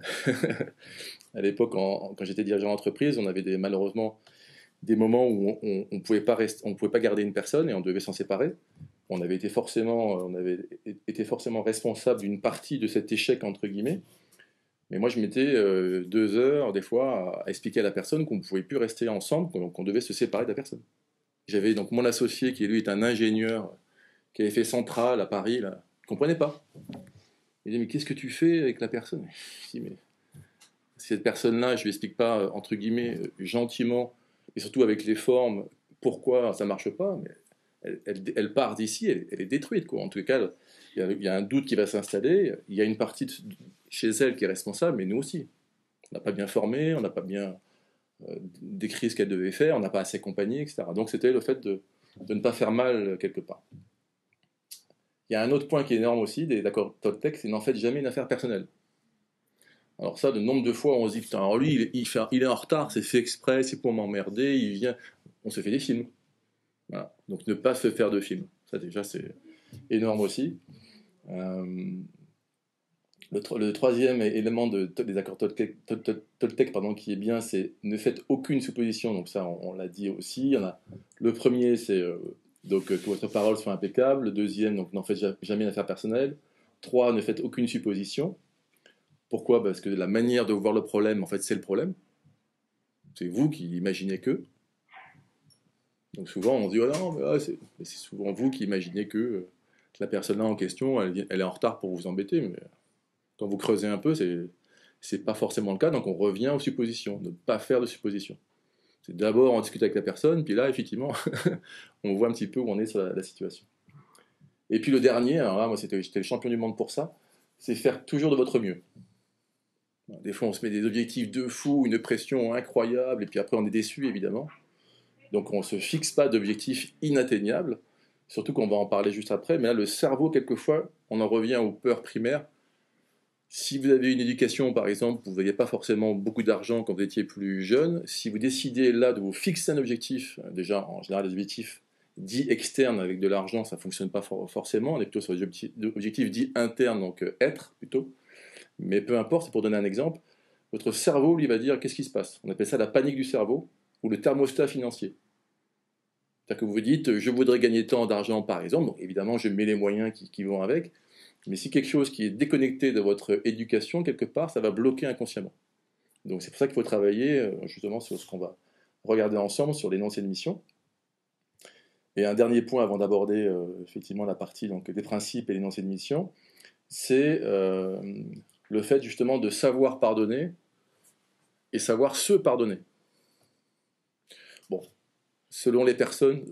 À l'époque, quand j'étais dirigeant d'entreprise, on avait malheureusement des moments où on ne pouvait pas garder une personne et on devait s'en séparer. On avait été forcément responsable d'une partie de cet échec, entre guillemets. Mais moi, je mettais 2 heures, des fois, à expliquer à la personne qu'on ne pouvait plus rester ensemble, qu'on devait se séparer de la personne. J'avais donc mon associé, qui lui est un ingénieur, qui avait fait Centrale à Paris, là, il ne comprenait pas. Il dit, mais qu'est-ce que tu fais avec la personne? Je dis, mais cette personne-là, je ne lui explique pas, entre guillemets, gentiment, et surtout avec les formes, pourquoi ça ne marche pas, mais elle part d'ici, elle est détruite, quoi. En tout cas, il y a un doute qui va s'installer, il y a une partie chez elle qui est responsable, mais nous aussi. On n'a pas bien formé, on n'a pas bien décrit ce qu'elle devait faire, on n'a pas assez accompagné, etc. Donc c'était le fait de ne pas faire mal quelque part. Il y a un autre point qui est énorme aussi des accords Toltec, c'est n'en faites jamais une affaire personnelle. Alors ça, le nombre de fois où on se dit, putain, alors lui, il est en retard, c'est fait exprès, c'est pour m'emmerder, il vient... On se fait des films. Voilà. Donc ne pas se faire de films. Ça déjà, c'est énorme aussi. Le troisième élément des accords Toltec, qui est bien, c'est ne faites aucune supposition. Donc ça, on l'a dit aussi. Le premier, c'est que votre parole soit impeccable. Le deuxième, donc n'en faites jamais une affaire personnelle. 3, ne faites aucune supposition. Pourquoi? Parce que la manière de voir le problème, en fait, c'est le problème. C'est vous qui imaginez que. Donc souvent, on se dit, oh non, mais c'est souvent vous qui imaginez que la personne là en question, elle est en retard pour vous embêter. Mais quand vous creusez un peu, c'est pas forcément le cas. Donc on revient aux suppositions, ne pas faire de suppositions. C'est d'abord en discuter avec la personne, puis là, effectivement, on voit un petit peu où on est sur la situation. Et puis le dernier, alors là, moi, j'étais le champion du monde pour ça, c'est faire toujours de votre mieux. Des fois, on se met des objectifs de fou, une pression incroyable, et puis après, on est déçu, évidemment. Donc, on ne se fixe pas d'objectifs inatteignables, surtout qu'on va en parler juste après. Mais là, le cerveau, quelquefois, on en revient aux peurs primaires. Si vous avez une éducation, par exemple, vous n'aviez pas forcément beaucoup d'argent quand vous étiez plus jeune, si vous décidez là de vous fixer un objectif, déjà, en général, les objectifs dits externes avec de l'argent, ça ne fonctionne pas forcément. On est plutôt sur des objectifs dits internes, donc être, plutôt. Mais peu importe, c'est pour donner un exemple. votre cerveau, lui, va dire qu'est-ce qui se passe. On appelle ça la panique du cerveau ou le thermostat financier. C'est-à-dire que vous vous dites, je voudrais gagner tant d'argent par exemple, donc évidemment je mets les moyens qui vont avec, mais si quelque chose qui est déconnecté de votre éducation, quelque part, ça va bloquer inconsciemment. Donc c'est pour ça qu'il faut travailler justement sur ce qu'on va regarder ensemble, sur l'énoncé de mission. Et un dernier point avant d'aborder effectivement la partie donc, des principes et l'énoncé de mission, c'est le fait justement de savoir pardonner et savoir se pardonner. Bon, selon les personnes,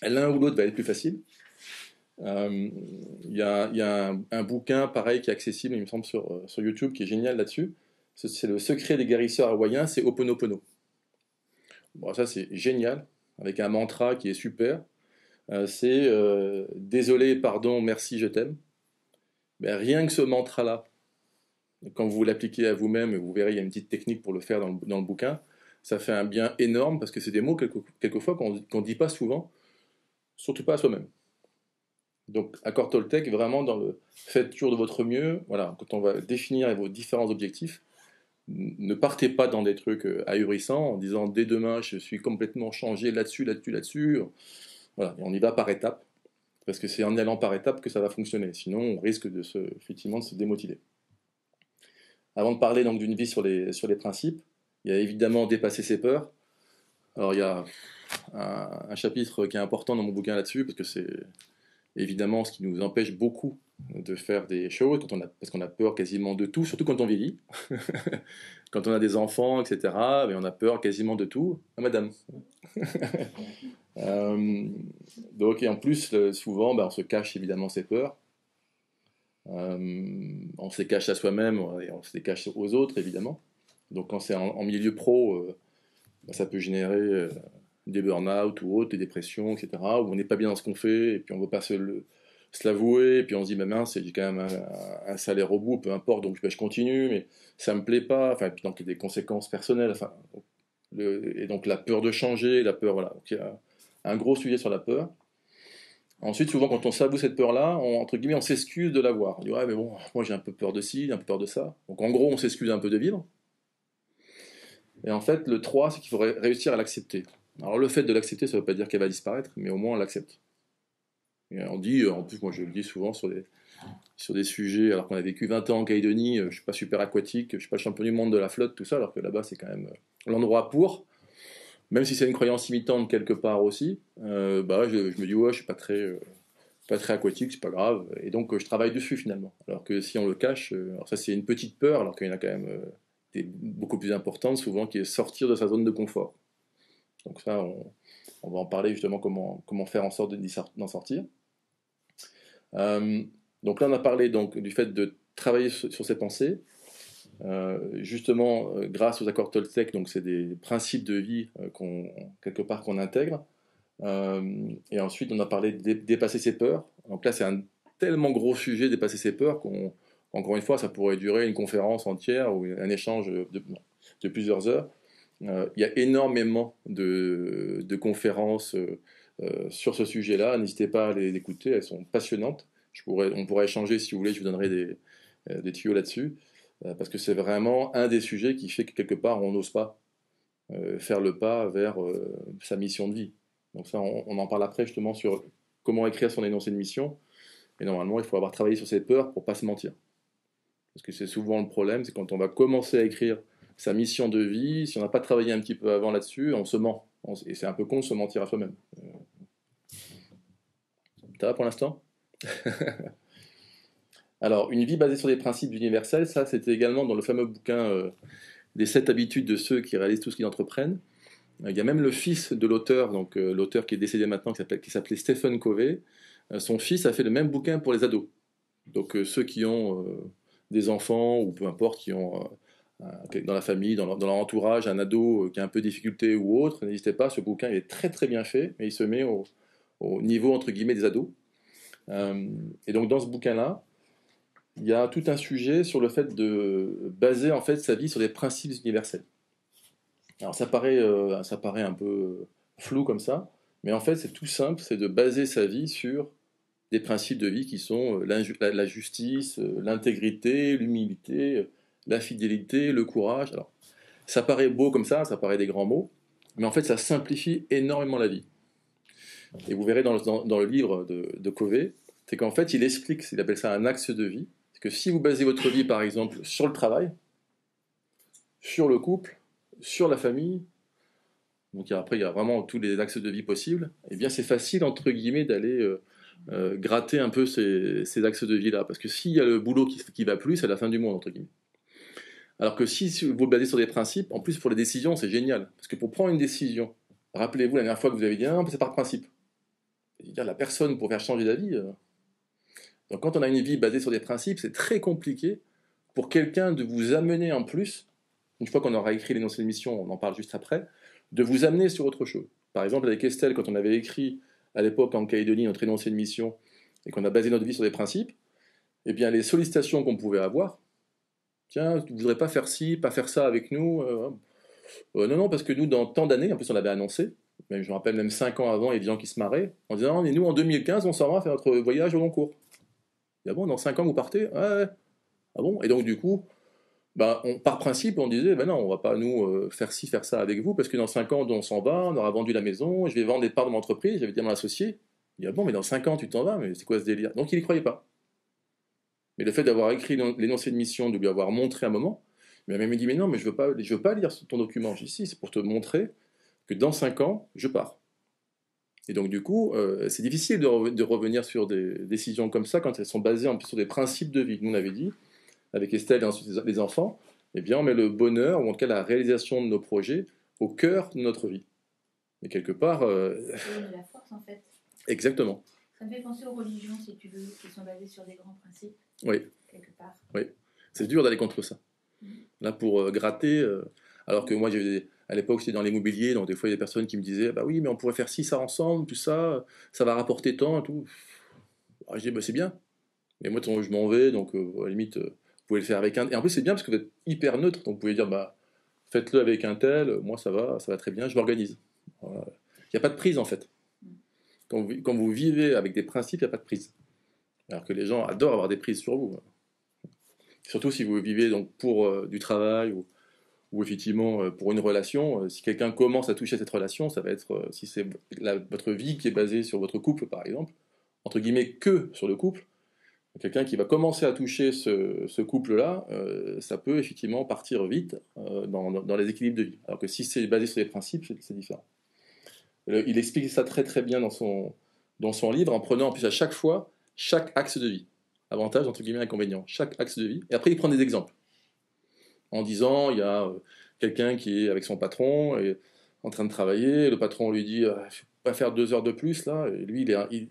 l'un ou l'autre va être plus facile. Il y a un bouquin pareil qui est accessible, il me semble, sur YouTube, qui est génial là-dessus. C'est le secret des guérisseurs hawaïens, c'est Ho'oponopono. Bon, ça c'est génial, avec un mantra qui est super. C'est désolé, pardon, merci, je t'aime. Ben, rien que ce mantra-là, quand vous l'appliquez à vous-même, vous verrez, il y a une petite technique pour le faire dans le bouquin, ça fait un bien énorme parce que c'est des mots quelquefois qu'on ne dit pas souvent, surtout pas à soi-même. Donc, accord Toltec, vraiment dans le faites toujours de votre mieux, voilà, quand on va définir vos différents objectifs, ne partez pas dans des trucs ahurissants en disant dès demain je suis complètement changé là-dessus. Voilà, et on y va par étapes, parce que c'est en y allant par étapes que ça va fonctionner, sinon on risque effectivement de se démotiver. Avant de parler donc d'une vie sur les principes, il y a évidemment dépasser ses peurs. Alors il y a un chapitre qui est important dans mon bouquin là-dessus, parce que c'est évidemment ce qui nous empêche beaucoup de faire des choses, parce qu'on a peur quasiment de tout, surtout quand on vieillit. Quand on a des enfants, etc., mais on a peur quasiment de tout. Ah, madame. Donc, et en plus, souvent, on se cache évidemment ses peurs. On se les cache à soi-même et on se les cache aux autres, évidemment. Donc, quand c'est en milieu pro, ça peut générer des burn-out ou autres, des dépressions, etc., où on n'est pas bien dans ce qu'on fait, et puis on ne veut pas se l'avouer, et puis on se dit, mais mince, j'ai quand même un salaire au bout, peu importe, donc je continue, mais ça me plaît pas, enfin, et puis donc il y a des conséquences personnelles, enfin, et donc la peur de changer, la peur, voilà, donc il y a un gros sujet sur la peur. Ensuite, souvent, quand on s'avoue cette peur-là, entre guillemets, on s'excuse de l'avoir. On dit, ouais, mais bon, moi j'ai un peu peur de ci, un peu peur de ça. Donc en gros, on s'excuse un peu de vivre. Et en fait, le 3, c'est qu'il faut réussir à l'accepter. Alors le fait de l'accepter, ça ne veut pas dire qu'elle va disparaître, mais au moins on l'accepte. Et on dit, en plus moi je le dis souvent sur des sujets, alors qu'on a vécu 20 ans en Calédonie, je ne suis pas super aquatique, je ne suis pas le champion du monde de la flotte, tout ça, alors que là-bas c'est quand même l'endroit pour, même si c'est une croyance imitante quelque part aussi, je me dis ouais je ne suis pas très aquatique, c'est pas grave, et donc je travaille dessus finalement. Alors que si on le cache, alors ça c'est une petite peur, alors qu'il y en a quand même des beaucoup plus importantes souvent, qui est sortir de sa zone de confort. Donc ça, on va en parler justement comment faire en sorte d'en sortir. Donc là, on a parlé donc, du fait de travailler sur ses pensées. Justement, grâce aux accords Toltec, donc c'est des principes de vie quelque part qu'on intègre. Et ensuite, on a parlé de dépasser ses peurs. Donc là, c'est un tellement gros sujet, dépasser ses peurs, qu'encore une fois, ça pourrait durer une conférence entière ou un échange de plusieurs heures. Il y a énormément de conférences sur ce sujet-là. N'hésitez pas à les écouter, elles sont passionnantes. On pourrait échanger si vous voulez, je vous donnerai des tuyaux là-dessus, parce que c'est vraiment un des sujets qui fait que quelque part on n'ose pas faire le pas vers sa mission de vie. Donc ça, on en parle après justement sur comment écrire son énoncé de mission. Et normalement, il faut avoir travaillé sur ses peurs pour pas se mentir. Parce que c'est souvent le problème, c'est quand on va commencer à écrire sa mission de vie, si on n'a pas travaillé un petit peu avant là-dessus, on se ment. Et c'est un peu con de se mentir à soi-même. Ça va pour l'instant? Alors, une vie basée sur des principes universels, ça c'était également dans le fameux bouquin des 7 habitudes de ceux qui réalisent tout ce qu'ils entreprennent. Il y a même le fils de l'auteur, donc l'auteur qui est décédé maintenant, qui s'appelait Stephen Covey. Son fils a fait le même bouquin pour les ados. Donc ceux qui ont des enfants, ou peu importe, qui ont dans la famille, dans leur entourage, un ado qui a un peu de difficulté ou autre, n'hésitez pas, ce bouquin il est très très bien fait, mais il se met au niveau entre guillemets des ados. Et donc dans ce bouquin-là, il y a tout un sujet sur le fait de baser en fait sa vie sur des principes universels. Alors ça paraît un peu flou comme ça, mais en fait c'est tout simple, c'est de baser sa vie sur des principes de vie qui sont la justice, l'intégrité, l'humilité, la fidélité, le courage. Alors, ça paraît beau comme ça paraît des grands mots, mais en fait, ça simplifie énormément la vie. Et vous verrez dans le livre de Covey, c'est qu'en fait, il explique, il appelle ça un axe de vie, c'est que si vous basez votre vie, par exemple, sur le travail, sur le couple, sur la famille, donc après, il y a vraiment tous les axes de vie possibles, eh bien, c'est facile, entre guillemets, d'aller gratter un peu ces axes de vie-là. Parce que s'il y a le boulot qui va plus, c'est la fin du monde, entre guillemets. Alors que si vous le basez sur des principes, en plus, pour les décisions, c'est génial. Parce que pour prendre une décision, rappelez-vous la dernière fois que vous avez dit, ah, c'est par principe. C'est-à-dire, la personne, pour faire changer d'avis... Donc, quand on a une vie basée sur des principes, c'est très compliqué pour quelqu'un de vous amener en plus, une fois qu'on aura écrit l'énoncé de mission, on en parle juste après, de vous amener sur autre chose. Par exemple, avec Estelle, quand on avait écrit à l'époque en Calédonie notre énoncé de mission et qu'on a basé notre vie sur des principes, eh bien les sollicitations qu'on pouvait avoir, tiens, tu ne voudrais pas faire ci, pas faire ça avec nous non, parce que nous, dans tant d'années, en plus on l'avait annoncé, même, je me rappelle même 5 ans avant, il y a des gens qui se marraient, en disant, et nous en 2015, on s'en va faire notre voyage au long cours. Ah bon, dans 5 ans vous partez? Ouais. Ah bon? Et donc du coup, par principe, on disait, non, on va pas nous faire ci, faire ça avec vous, parce que dans 5 ans, on s'en va, on aura vendu la maison, je vais vendre des parts de mon entreprise, j'avais dit à mon associé, il dit, ah bon, mais dans 5 ans, tu t'en vas, mais c'est quoi ce délire? Donc il n'y croyait pas. Mais le fait d'avoir écrit l'énoncé de mission, de lui avoir montré un moment, il m'a même dit, mais non, mais je veux pas lire ton document. J'ai dit, si, c'est pour te montrer que dans 5 ans, je pars. Et donc du coup, c'est difficile de revenir sur des décisions comme ça quand elles sont basées en plus sur des principes de vie. Nous, on avait dit, avec Estelle et ensuite les enfants, eh bien, on met le bonheur, ou en tout cas la réalisation de nos projets, au cœur de notre vie. Mais quelque part... C'est de la force, en fait. Exactement. Ça me fait penser aux religions, si tu veux, qui sont basées sur des grands principes. Oui. Quelque part. Oui. C'est dur d'aller contre ça. Là, pour gratter... alors que moi, à l'époque, j'étais dans l'immobilier, donc des fois, il y a des personnes qui me disaient, bah oui, mais on pourrait faire ci, ça ensemble, tout ça, ça va rapporter tant, et tout. Alors, je dis, bah c'est bien. Mais moi, je m'en vais, donc à la limite... vous pouvez le faire avec un... Et en plus, c'est bien parce que vous êtes hyper neutre, donc vous pouvez dire, faites-le avec un tel, moi ça va très bien, je m'organise. Voilà. Il n'y a pas de prise en fait. Quand vous vivez avec des principes, il n'y a pas de prise. Alors que les gens adorent avoir des prises sur vous. Surtout si vous vivez donc pour du travail ou effectivement pour une relation. Si quelqu'un commence à toucher cette relation, ça va être, si c'est votre vie qui est basée sur votre couple par exemple, entre guillemets que sur le couple, quelqu'un qui va commencer à toucher ce couple-là, ça peut effectivement partir vite dans les équilibres de vie. Alors que si c'est basé sur des principes, c'est différent. Il explique ça très très bien dans son livre, en prenant en plus à chaque fois chaque axe de vie. Avantage, entre guillemets, inconvénient. Chaque axe de vie. Et après, il prend des exemples. En disant, il y a quelqu'un qui est avec son patron, et en train de travailler, le patron lui dit, je ne peux pas faire 2 heures de plus, là. Et lui,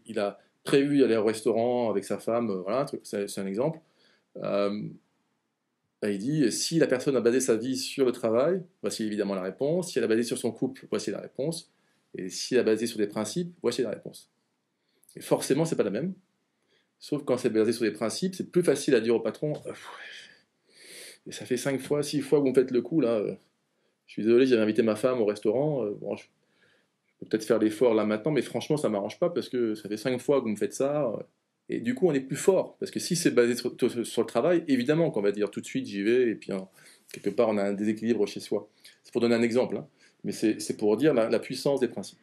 il a prévu d'aller au restaurant avec sa femme, voilà, c'est un exemple. Il dit, si la personne a basé sa vie sur le travail, voici évidemment la réponse. Si elle a basé sur son couple, voici la réponse. Et si elle a basé sur des principes, voici la réponse. Et forcément, c'est pas la même. Sauf quand c'est basé sur des principes, c'est plus facile à dire au patron, et ça fait 5 fois, 6 fois que vous me faites le coup, là. Je suis désolé, j'avais invité ma femme au restaurant, bon, je peux peut-être faire l'effort là maintenant, mais franchement, ça m'arrange pas parce que ça fait 5 fois que vous me faites ça. Et du coup, on est plus fort. Parce que si c'est basé sur le travail, évidemment qu'on va dire tout de suite, j'y vais, et puis quelque part, on a un déséquilibre chez soi. C'est pour donner un exemple, hein, mais c'est pour dire la puissance des principes.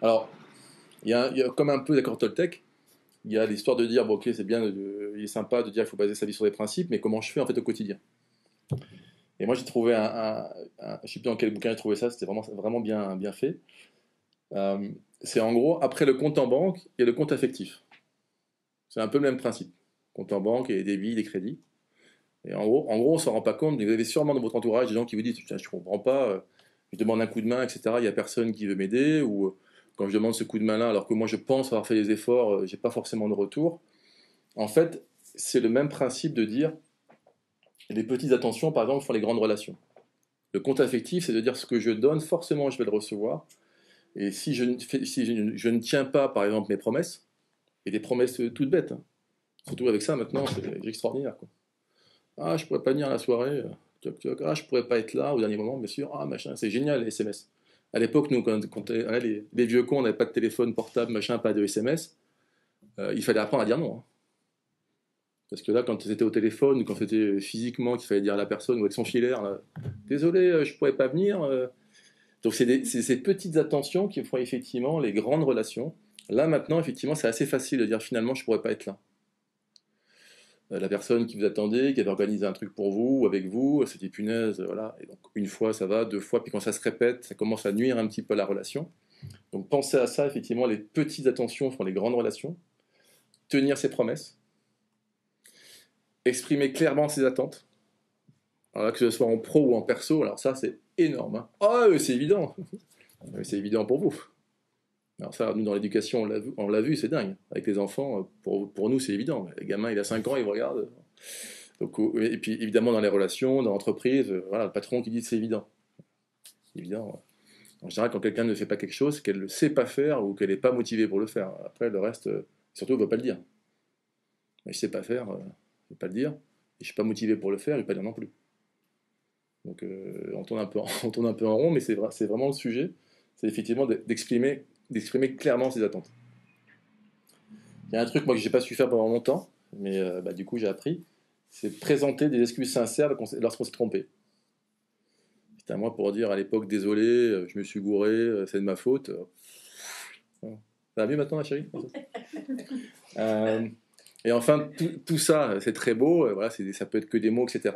Alors, il y a comme un peu d'accord Toltec, il y a l'histoire de dire, bon, ok, c'est bien, il est sympa de dire qu'il faut baser sa vie sur des principes, mais comment je fais en fait au quotidien? Et moi, j'ai trouvé je ne sais plus dans quel bouquin j'ai trouvé ça, c'était vraiment, vraiment bien fait. C'est en gros, après le compte en banque, il y a le compte affectif. C'est un peu le même principe. Compte en banque, il y a des débits, des crédits. Et en gros, on ne s'en rend pas compte, mais vous avez sûrement dans votre entourage des gens qui vous disent, je ne comprends pas, je demande un coup de main, etc., il n'y a personne qui veut m'aider, ou quand je demande ce coup de main-là, alors que moi je pense avoir fait les efforts, je n'ai pas forcément de retour. En fait, c'est le même principe de dire, les petites attentions, par exemple, font les grandes relations. Le compte affectif, c'est de dire ce que je donne, forcément je vais le recevoir. Et si je ne tiens pas, par exemple, mes promesses, et des promesses toutes bêtes, hein, surtout avec ça maintenant, c'est extraordinaire, quoi. Ah, je pourrais pas venir à la soirée, ah, je pourrais pas être là au dernier moment, bien sûr, ah, machin, c'est génial les SMS. À l'époque, nous, quand les vieux cons, on n'avait pas de téléphone portable, machin, pas de SMS, il fallait apprendre à dire non. Hein. Parce que là, quand c'était au téléphone, quand c'était physiquement qu'il fallait dire à la personne ou avec son filaire, là, désolé, je ne pourrais pas venir. Donc c'est ces petites attentions qui font effectivement les grandes relations. Là maintenant, effectivement, c'est assez facile de dire finalement, je ne pourrais pas être là. La personne qui vous attendait, qui avait organisé un truc pour vous, ou avec vous, c'était punaise, voilà. Et donc une fois, ça va, deux fois, puis quand ça se répète, ça commence à nuire un petit peu à la relation. Donc pensez à ça, effectivement, les petites attentions font les grandes relations. Tenir ses promesses. Exprimer clairement ses attentes. Alors là, que ce soit en pro ou en perso, alors ça c'est énorme. Hein. Ah, c'est évident. C'est évident pour vous. Alors ça, nous dans l'éducation, on l'a vu, c'est dingue. Avec les enfants, pour nous c'est évident. Le gamin, il a 5 ans, il vous regarde. Donc, et puis évidemment dans les relations, dans l'entreprise, voilà, le patron qui dit c'est évident. Évident. En général, quand quelqu'un ne fait pas quelque chose, c'est qu'elle ne le sait pas faire ou qu'elle n'est pas motivée pour le faire. Après, le reste, surtout, elle ne va pas le dire. Mais je ne sais pas faire, je ne vais pas le dire. Et je ne suis pas motivé pour le faire, je ne vais pas le dire non plus. Donc on tourne un peu en rond, mais c'est vraiment le sujet. C'est effectivement d'exprimer clairement ses attentes. Il y a un truc moi que j'ai pas su faire pendant longtemps, mais du coup j'ai appris, c'est présenter des excuses sincères lorsqu'on s'est trompé. C'était à moi pour dire à l'époque désolé, je me suis gouré, c'est de ma faute. Ça va mieux maintenant, ma chérie? Et enfin tout ça, c'est très beau. Voilà, ça peut être que des mots, etc.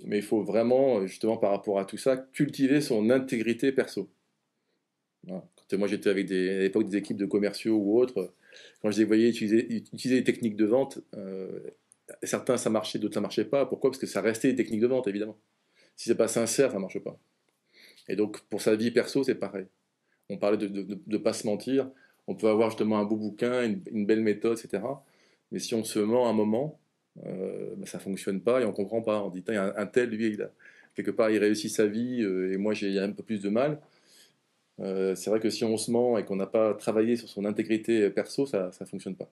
Mais il faut vraiment, justement par rapport à tout ça, cultiver son intégrité perso. Voilà. Quand moi j'étais avec à l'époque des équipes de commerciaux ou autres, quand je les voyais utiliser des techniques de vente, certains ça marchait, d'autres ça marchait pas. Pourquoi? Parce que ça restait des techniques de vente, évidemment. Si c'est pas sincère, ça marche pas. Et donc pour sa vie perso, c'est pareil. On parlait de pas se mentir. On peut avoir justement un beau bouquin, une belle méthode, etc. Mais si on se ment un moment, ça fonctionne pas et on comprend pas. On dit, un tel, lui, quelque part, il réussit sa vie et moi, j'ai un peu plus de mal. C'est vrai que si on se ment et qu'on n'a pas travaillé sur son intégrité perso, ça fonctionne pas.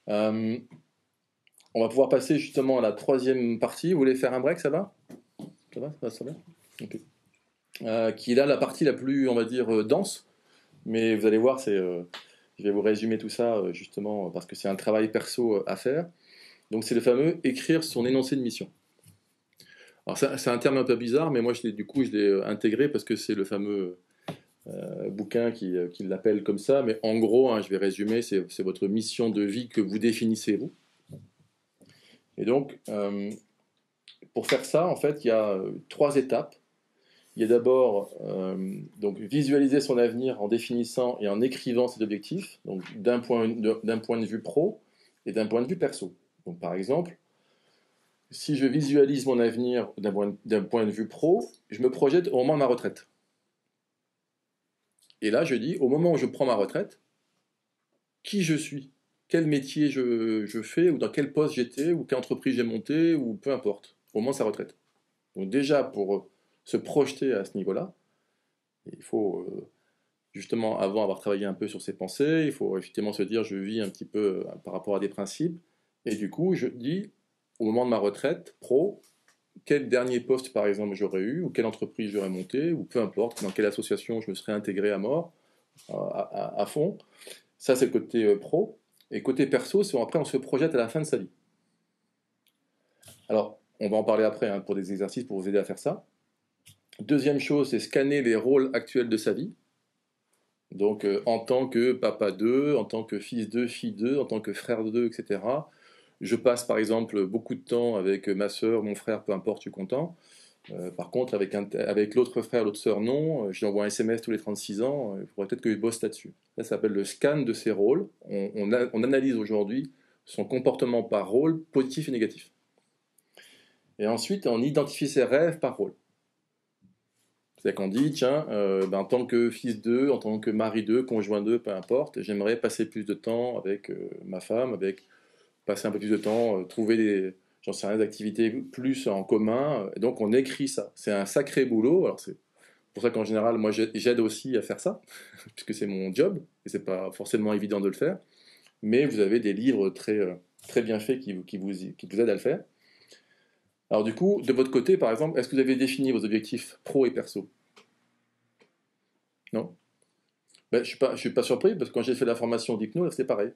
On va pouvoir passer justement à la troisième partie. Vous voulez faire un break, ça va? Ça va bien? Okay. Qui est là la partie la plus, on va dire, dense. Mais vous allez voir, je vais vous résumer tout ça justement parce que c'est un travail perso à faire. Donc c'est le fameux écrire son énoncé de mission. Alors c'est un terme un peu bizarre, mais moi je l'ai intégré parce que c'est le fameux bouquin qui l'appelle comme ça. Mais en gros, hein, je vais résumer, c'est votre mission de vie que vous définissez vous. Et donc pour faire ça, en fait, il y a 3 étapes. Il y a d'abord donc visualiser son avenir en définissant et en écrivant ses objectifs, donc d'un point de vue pro et d'un point de vue perso. Donc par exemple, si je visualise mon avenir d'un point de vue pro, je me projette au moment de ma retraite. Et là, je dis, au moment où je prends ma retraite, qui je suis, quel métier je fais, ou dans quel poste j'étais, ou quelle entreprise j'ai monté, ou peu importe, au moment de sa retraite. Donc déjà, pour se projeter à ce niveau-là, il faut justement, avant avoir travaillé un peu sur ses pensées, il faut effectivement se dire, je vis un petit peu par rapport à des principes, et du coup, je dis, au moment de ma retraite pro, quel dernier poste par exemple j'aurais eu, ou quelle entreprise j'aurais monté, ou peu importe, dans quelle association je me serais intégré à mort, à fond. Ça c'est le côté pro. Et côté perso, c'est après on se projette à la fin de sa vie. Alors, on va en parler après hein, pour des exercices pour vous aider à faire ça. Deuxième chose, c'est scanner les rôles actuels de sa vie. Donc en tant que papa 2, en tant que fils 2, fille 2, en tant que frère 2, etc. Je passe par exemple beaucoup de temps avec ma soeur, mon frère, peu importe, je suis content. Par contre, avec l'autre frère, l'autre sœur, non. Je lui envoie un SMS tous les 36 ans. Il faudrait peut-être que je bosse là-dessus. Ça s'appelle le scan de ses rôles. On analyse aujourd'hui son comportement par rôle, positif et négatif. Et ensuite, on identifie ses rêves par rôle. C'est-à-dire qu'on dit, tiens, en tant que fils 2, en tant que mari 2, conjoint 2, peu importe, j'aimerais passer plus de temps avec ma femme, passer un peu plus de temps, trouver des activités plus en commun. Et donc on écrit ça. C'est un sacré boulot. Alors c'est pour ça qu'en général, moi j'aide aussi à faire ça, puisque c'est mon job, et c'est pas forcément évident de le faire. Mais vous avez des livres très bien faits qui vous aident à le faire. Alors du coup, de votre côté, par exemple, est-ce que vous avez défini vos objectifs pro et perso? Non? Je suis pas surpris, parce que quand j'ai fait la formation d'hypnose, c'est pareil.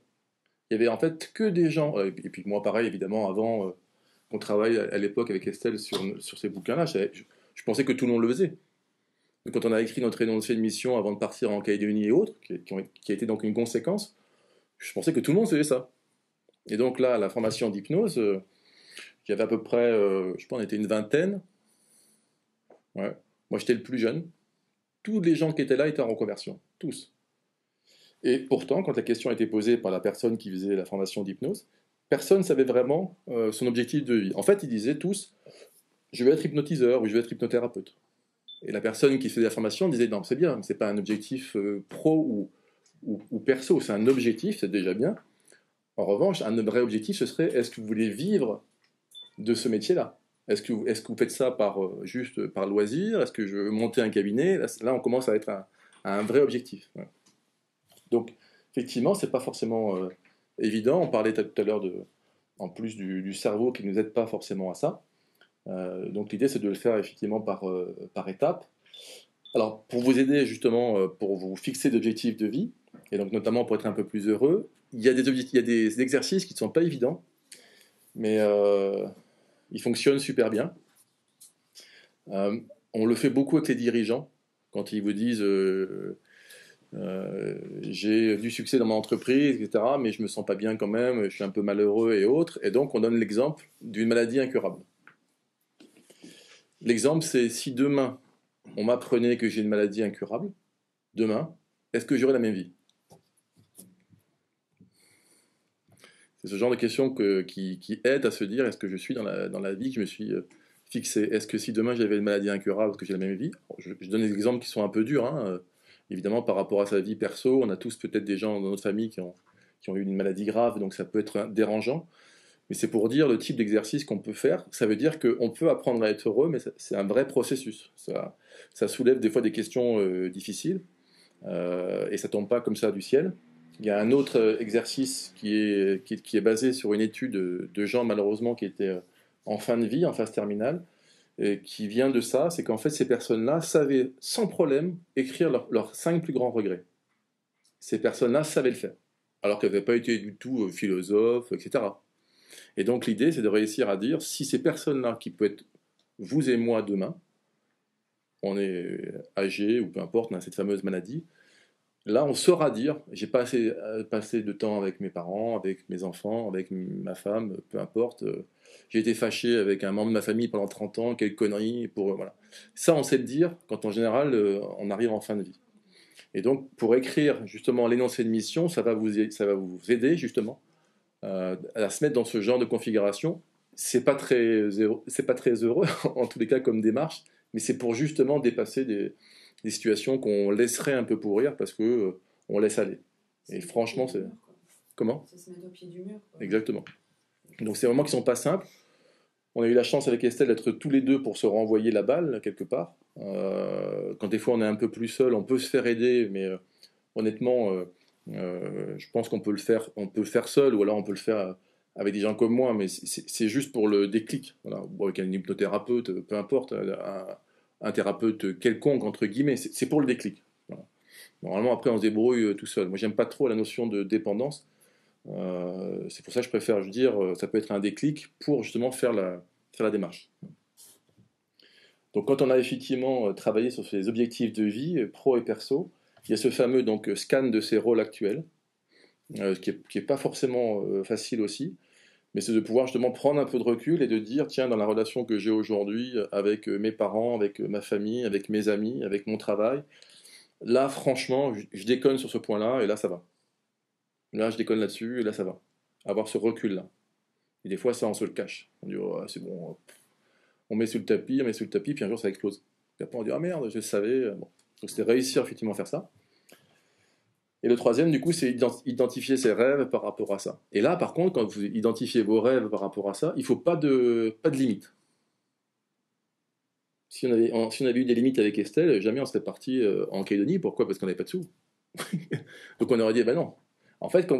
Il y avait en fait que des gens, et puis moi pareil évidemment, avant qu'on travaille à l'époque avec Estelle sur ces bouquins-là, je pensais que tout le monde le faisait. Donc, quand on a écrit notre énoncé de mission avant de partir en Calédonie et autres, qui a été donc une conséquence, je pensais que tout le monde faisait ça. Et donc là, la formation d'hypnose, il y avait à peu près, je sais pas, on était une vingtaine. Ouais. Moi j'étais le plus jeune. Tous les gens qui étaient là étaient en reconversion, tous. Et pourtant, quand la question a été posée par la personne qui faisait la formation d'hypnose, personne ne savait vraiment son objectif de vie. En fait, ils disaient tous, je vais être hypnotiseur ou je vais être hypnothérapeute. Et la personne qui faisait la formation disait, non, c'est bien, mais c'est pas un objectif pro ou perso, c'est un objectif, c'est déjà bien. En revanche, un vrai objectif, ce serait, est-ce que vous voulez vivre de ce métier-là? Est-ce que vous faites ça juste par loisir? Est-ce que je veux monter un cabinet? Là, on commence à être à un vrai objectif. Ouais. Donc, effectivement, c'est pas forcément évident. On parlait tout à l'heure en plus du cerveau qui ne nous aide pas forcément à ça. Donc, l'idée, c'est de le faire effectivement par étapes. Alors, pour vous aider justement, pour vous fixer d'objectifs de vie, et donc notamment pour être un peu plus heureux, il y a des exercices qui ne sont pas évidents, mais ils fonctionnent super bien. On le fait beaucoup avec les dirigeants, quand ils vous disent j'ai du succès dans mon entreprise, etc., mais je me sens pas bien quand même, je suis un peu malheureux et autres, et donc on donne l'exemple d'une maladie incurable. L'exemple, c'est si demain, on m'apprenait que j'ai une maladie incurable, demain, est-ce que j'aurai la même vie? C'est ce genre de questions qui aident à se dire, est-ce que je suis dans la vie que je me suis fixée? Est-ce que si demain j'avais une maladie incurable, est-ce que j'ai la même vie? Je donne des exemples qui sont un peu durs, hein. Évidemment, par rapport à sa vie perso, on a tous peut-être des gens dans notre famille qui ont eu une maladie grave, donc ça peut être dérangeant. Mais c'est pour dire le type d'exercice qu'on peut faire. Ça veut dire qu'on peut apprendre à être heureux, mais c'est un vrai processus. Ça soulève des fois des questions difficiles, et ça tombe pas comme ça du ciel. Il y a un autre exercice qui est basé sur une étude de gens, malheureusement, qui étaient en fin de vie, en phase terminale, et qui vient de ça, c'est qu'en fait, ces personnes-là savaient sans problème écrire leurs 5 plus grands regrets. Ces personnes-là savaient le faire, alors qu'elles n'avaient pas été du tout philosophes, etc. Et donc l'idée, c'est de réussir à dire, si ces personnes-là, qui peuvent être vous et moi demain, on est âgé, ou peu importe, on a cette fameuse maladie, là, on saura dire, j'ai pas assez passé de temps avec mes parents, avec mes enfants, avec ma femme, peu importe, j'ai été fâché avec un membre de ma famille pendant 30 ans, quelle connerie, voilà. Ça, on sait le dire quand en général, on arrive en fin de vie. Et donc, pour écrire justement l'énoncé de mission, ça va vous aider justement à se mettre dans ce genre de configuration. C'est pas très heureux, en tous les cas, comme démarche, mais c'est pour justement dépasser des situations qu'on laisserait un peu pourrir parce que on laisse aller. Et franchement, c'est... Comment? C'est se mettre au pied du mur, quoi. Exactement. Donc c'est vraiment qui sont pas simples. On a eu la chance avec Estelle d'être tous les deux pour se renvoyer la balle quelque part. Quand des fois on est un peu plus seul, on peut se faire aider, mais honnêtement, je pense qu'on peut le faire, seul, ou alors on peut le faire avec des gens comme moi, mais c'est juste pour le déclic. Voilà. Bon, avec un hypnothérapeute, peu importe, un thérapeute quelconque, entre guillemets, c'est pour le déclic. Voilà. Normalement, après, on se débrouille tout seul. Moi, j'aime pas trop la notion de dépendance. C'est pour ça que je préfère dire, ça peut être un déclic pour justement faire la démarche. Donc, quand on a effectivement travaillé sur ces objectifs de vie, pro et perso, il y a ce fameux donc, scan de ses rôles actuels, qui est pas forcément facile aussi, mais c'est de pouvoir justement prendre un peu de recul et de dire, tiens, dans la relation que j'ai aujourd'hui avec mes parents, avec ma famille, avec mes amis, avec mon travail, là, franchement, je déconne sur ce point-là, et là, ça va. Là, je déconne là-dessus, et là, ça va. Avoir ce recul-là. Et des fois, ça, on se le cache. On dit, oh, c'est bon, on met sous le tapis, puis un jour, ça explose. Et après, on dit, ah merde, je le savais. Bon. Donc, c'était réussir effectivement à faire ça. Et le troisième, du coup, c'est identifier ses rêves par rapport à ça. Et là, par contre, quand vous identifiez vos rêves par rapport à ça, il ne faut pas de limite. Si on avait eu des limites avec Estelle, jamais on serait parti en Calédonie. Pourquoi? Parce qu'on n'avait pas de sous. Donc on aurait dit, ben non. En fait, quand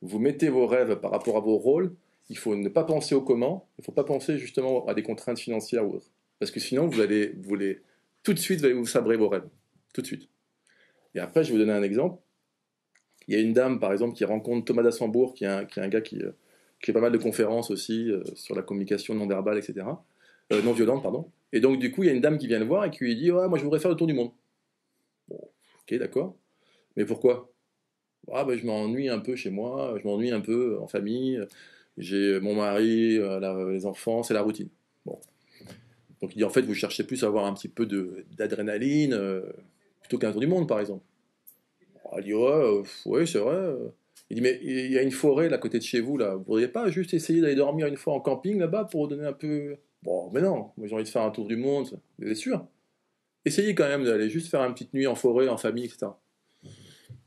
vous mettez vos rêves par rapport à vos rôles, il faut ne pas penser au comment, il ne faut pas penser justement à des contraintes financières ou autres. Parce que sinon, vous allez tout de suite, vous sabrer vos rêves. Tout de suite. Et après, je vais vous donner un exemple. Il y a une dame, par exemple, qui rencontre Thomas d'Assembourg, qui est un gars qui fait pas mal de conférences aussi sur la communication non verbale, etc. Non violente, pardon. Et donc, du coup, il y a une dame qui vient le voir et qui lui dit « Ouais, moi, je voudrais faire le tour du monde. » Bon, ok, d'accord. Mais pourquoi? Ah, ben, je m'ennuie un peu chez moi, je m'ennuie un peu en famille, j'ai mon mari, les enfants, c'est la routine. Bon. Donc, il dit « En fait, vous cherchez plus à avoir un petit peu d'adrénaline plutôt qu'un tour du monde, par exemple. » Elle dit ouais, ouais, c'est vrai. Il dit mais il y a une forêt là à côté de chez vous là. Vous pourriez pas juste essayer d'aller dormir une fois en camping là-bas pour donner un peu. Bon, mais non. Moi j'ai envie de faire un tour du monde. Vous êtes sûr? Essayez quand même d'aller juste faire une petite nuit en forêt, en famille, etc.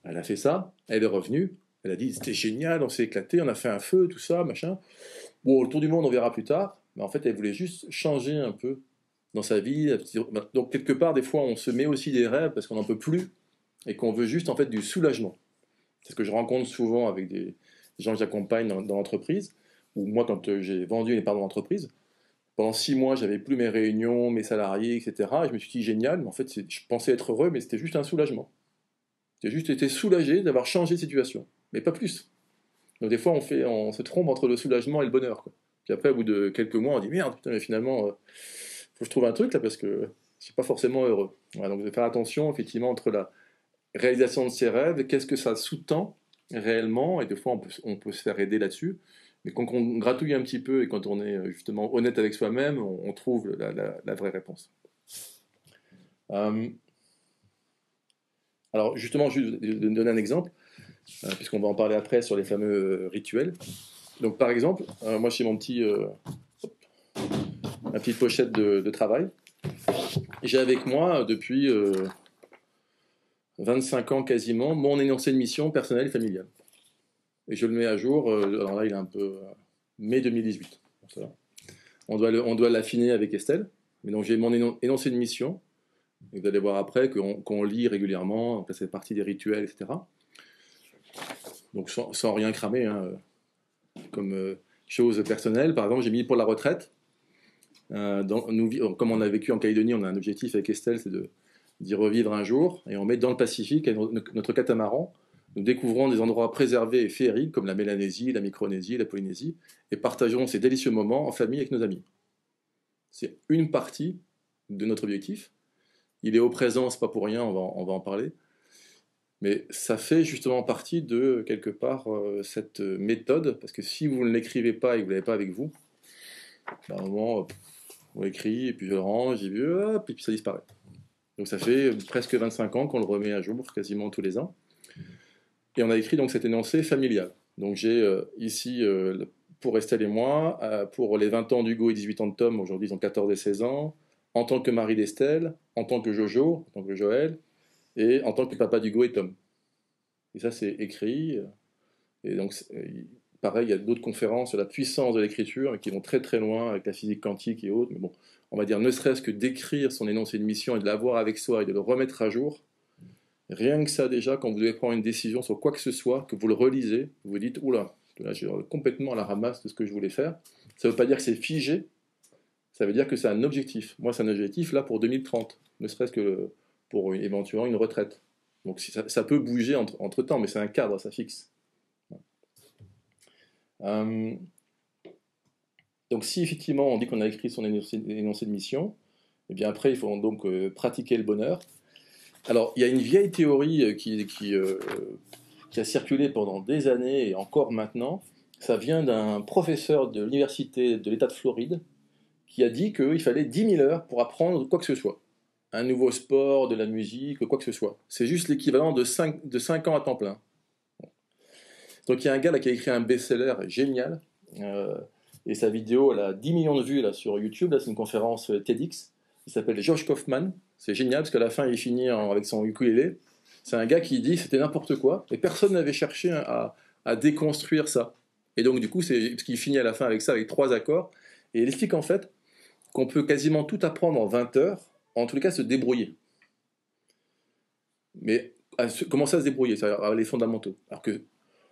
Elle a fait ça. Elle est revenue. Elle a dit c'était génial, on s'est éclaté, on a fait un feu, tout ça, machin. Bon, le tour du monde on verra plus tard. Mais en fait elle voulait juste changer un peu dans sa vie. Donc quelque part des fois on se met aussi des rêves parce qu'on n'en peut plus et qu'on veut juste en fait du soulagement. C'est ce que je rencontre souvent avec des gens que j'accompagne dans l'entreprise, ou moi quand j'ai vendu les parts de l'entreprise, pendant 6 mois j'avais plus mes réunions, mes salariés, etc. Et je me suis dit génial, mais en fait je pensais être heureux, mais c'était juste un soulagement. J'ai juste été soulagé d'avoir changé de situation, mais pas plus. Donc des fois on se trompe entre le soulagement et le bonheur, quoi. Puis après au bout de quelques mois on dit merde, putain, mais finalement faut que je trouve un truc là parce que je suis pas forcément heureux. Voilà, donc je vais faire attention effectivement entre la réalisation de ses rêves, qu'est-ce que ça sous-tend réellement, et des fois on peut se faire aider là-dessus, mais quand on gratouille un petit peu et quand on est justement honnête avec soi-même, on trouve la vraie réponse. Alors justement, je vais donner un exemple, puisqu'on va en parler après sur les fameux rituels. Donc par exemple, moi j'ai ma petite pochette de travail, j'ai avec moi depuis 25 ans quasiment, mon énoncé de mission personnelle et familiale. Et je le mets à jour, alors là il est un peu mai 2018. On doit l'affiner avec Estelle, mais donc j'ai mon énoncé de mission, et vous allez voir après qu'on lit régulièrement, ça fait partie des rituels, etc. Donc sans rien cramer, hein, comme chose personnelle, par exemple j'ai mis pour la retraite, comme on a vécu en Calédonie, on a un objectif avec Estelle, c'est d'y revivre un jour, et on met dans le Pacifique, avec notre catamaran, nous découvrons des endroits préservés et féeriques, comme la Mélanésie, la Micronésie, la Polynésie, et partageons ces délicieux moments en famille avec nos amis. C'est une partie de notre objectif. Il est au présent, c'est pas pour rien, on va en parler. Mais ça fait justement partie de, quelque part, cette méthode, parce que si vous ne l'écrivez pas et que vous ne l'avez pas avec vous, à un moment, on écrit, et puis je le range, et puis ça disparaît. Donc ça fait presque 25 ans qu'on le remet à jour, quasiment tous les ans. Et on a écrit donc cet énoncé familial. Donc j'ai ici, pour Estelle et moi, pour les 20 ans d'Hugo et 18 ans de Tom, aujourd'hui ils ont 14 et 16 ans, en tant que mari d'Estelle, en tant que Jojo, en tant que Joël, et en tant que papa d'Hugo et Tom. Et ça c'est écrit. Et donc pareil, il y a d'autres conférences sur la puissance de l'écriture qui vont très très loin avec la physique quantique et autres. Mais bon, on va dire ne serait-ce que d'écrire son énoncé de mission et de l'avoir avec soi et de le remettre à jour. Rien que ça déjà, quand vous devez prendre une décision sur quoi que ce soit, que vous le relisez, vous vous dites « Oula, là j'ai complètement à la ramasse de ce que je voulais faire ». Ça ne veut pas dire que c'est figé, ça veut dire que c'est un objectif. Moi c'est un objectif là pour 2030, ne serait-ce que pour éventuellement une retraite. Donc ça peut bouger entre temps, mais c'est un cadre, ça fixe. Donc si effectivement on dit qu'on a écrit son énoncé de mission, et bien après il faut donc pratiquer le bonheur. Alors, il y a une vieille théorie qui a circulé pendant des années et encore maintenant. Ça vient d'un professeur de l'université de l'État de Floride qui a dit qu'il fallait 10 000 heures pour apprendre quoi que ce soit. Un nouveau sport, de la musique, quoi que ce soit. C'est juste l'équivalent de 5 ans à temps plein. Donc il y a un gars là, qui a écrit un best-seller génial. Et sa vidéo elle a 10 millions de vues là, sur YouTube. Là, c'est une conférence TEDx. Il s'appelle Josh Kaufman. C'est génial parce qu'à la fin, il finit avec son ukulélé. C'est un gars qui dit c'était n'importe quoi. Et personne n'avait cherché à déconstruire ça. Et donc, du coup, c'est parce qu'il finit à la fin avec ça, avec 3 accords. Et il explique en fait qu'on peut quasiment tout apprendre en 20 heures, en tous les cas se débrouiller. Mais commencer à se débrouiller, c'est-à-dire les fondamentaux. Alors que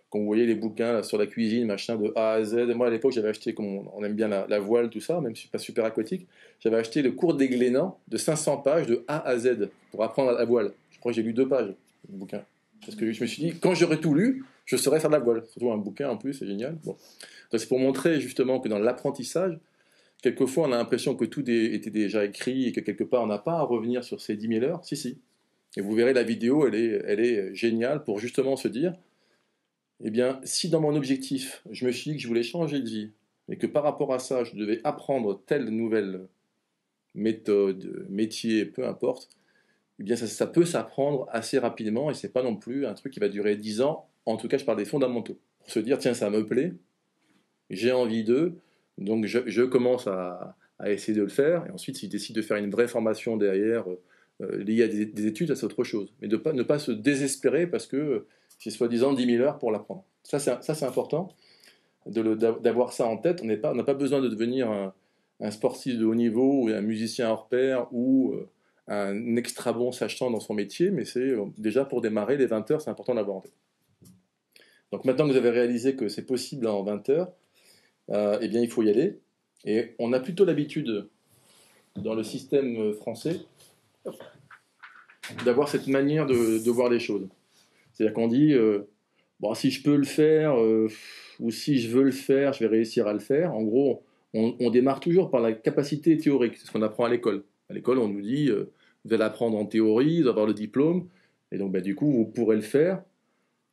quand vous voyez les bouquins là, sur la cuisine, machin, de A à Z, moi à l'époque j'avais acheté, comme on aime bien la voile, tout ça, même si je suis pas super aquatique, j'avais acheté le cours des Glénans de 500 pages de A à Z pour apprendre la voile. Je crois que j'ai lu 2 pages du bouquin. Parce que je me suis dit, quand j'aurais tout lu, je saurais faire de la voile. Surtout un bouquin en plus, c'est génial. Bon. Donc c'est pour montrer justement que dans l'apprentissage, quelquefois on a l'impression que tout était déjà écrit et que quelque part on n'a pas à revenir sur ces 10 000 heures. Si, si. Et vous verrez, la vidéo, elle est géniale pour justement se dire, eh bien, si dans mon objectif, je me suis dit que je voulais changer de vie, et que par rapport à ça, je devais apprendre telle nouvelle méthode, métier, peu importe, eh bien ça peut s'apprendre assez rapidement et c'est pas non plus un truc qui va durer 10 ans. En tout cas, je parle des fondamentaux. Pour se dire, tiens, ça me plaît, j'ai envie d'eux, donc je commence à essayer de le faire. Et ensuite, si je décide de faire une vraie formation derrière, liée à des études, ça c'est autre chose. Mais ne pas se désespérer parce que j'ai soi-disant 10 000 heures pour l'apprendre. Ça, c'est important d'avoir ça en tête. On n'a pas besoin de devenir un sportif de haut niveau ou un musicien hors pair ou un extra bon sachant dans son métier, mais c'est déjà pour démarrer les 20 heures, c'est important d'avoir en tête. Donc maintenant que vous avez réalisé que c'est possible en 20 heures, eh bien il faut y aller. Et on a plutôt l'habitude, dans le système français, d'avoir cette manière de voir les choses. C'est-à-dire qu'on dit, bon, si je peux le faire, ou si je veux le faire, je vais réussir à le faire. En gros, on démarre toujours par la capacité théorique. C'est ce qu'on apprend à l'école. À l'école, on nous dit, vous allez apprendre en théorie, vous allez avoir le diplôme, et donc du coup, vous pourrez le faire.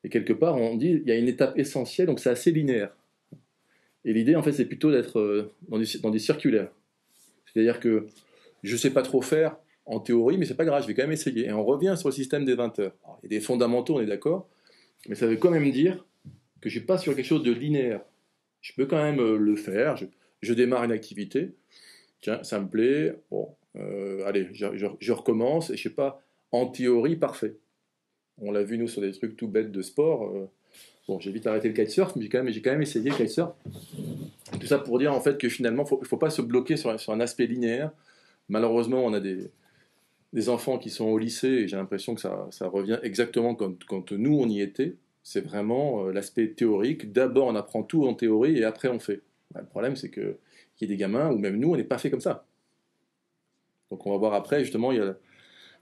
Et quelque part, on dit, il y a une étape essentielle, donc c'est assez linéaire. Et l'idée, en fait, c'est plutôt d'être dans des circulaires. C'est-à-dire que je ne sais pas trop faire en théorie, mais c'est pas grave, je vais quand même essayer. Et on revient sur le système des 20 heures. Alors, il y a des fondamentaux, on est d'accord, mais ça veut quand même dire que je ne suis pas sur quelque chose de linéaire. Je peux quand même le faire, je démarre une activité, tiens, ça me plaît, bon, allez, je recommence, et je ne suis pas en théorie parfait. On l'a vu, nous, sur des trucs tout bêtes de sport. Bon, j'ai vite arrêté le kitesurf, mais j'ai quand même essayé le kitesurf. Tout ça pour dire, en fait, que finalement, il ne faut pas se bloquer sur un aspect linéaire. Malheureusement, on a des enfants qui sont au lycée, et j'ai l'impression que ça revient exactement quand nous, on y était. C'est vraiment l'aspect théorique. D'abord, on apprend tout en théorie, et après, on fait. Le problème, c'est qu'il y a des gamins, ou même nous, on n'est pas fait comme ça. Donc on va voir après, justement, il y a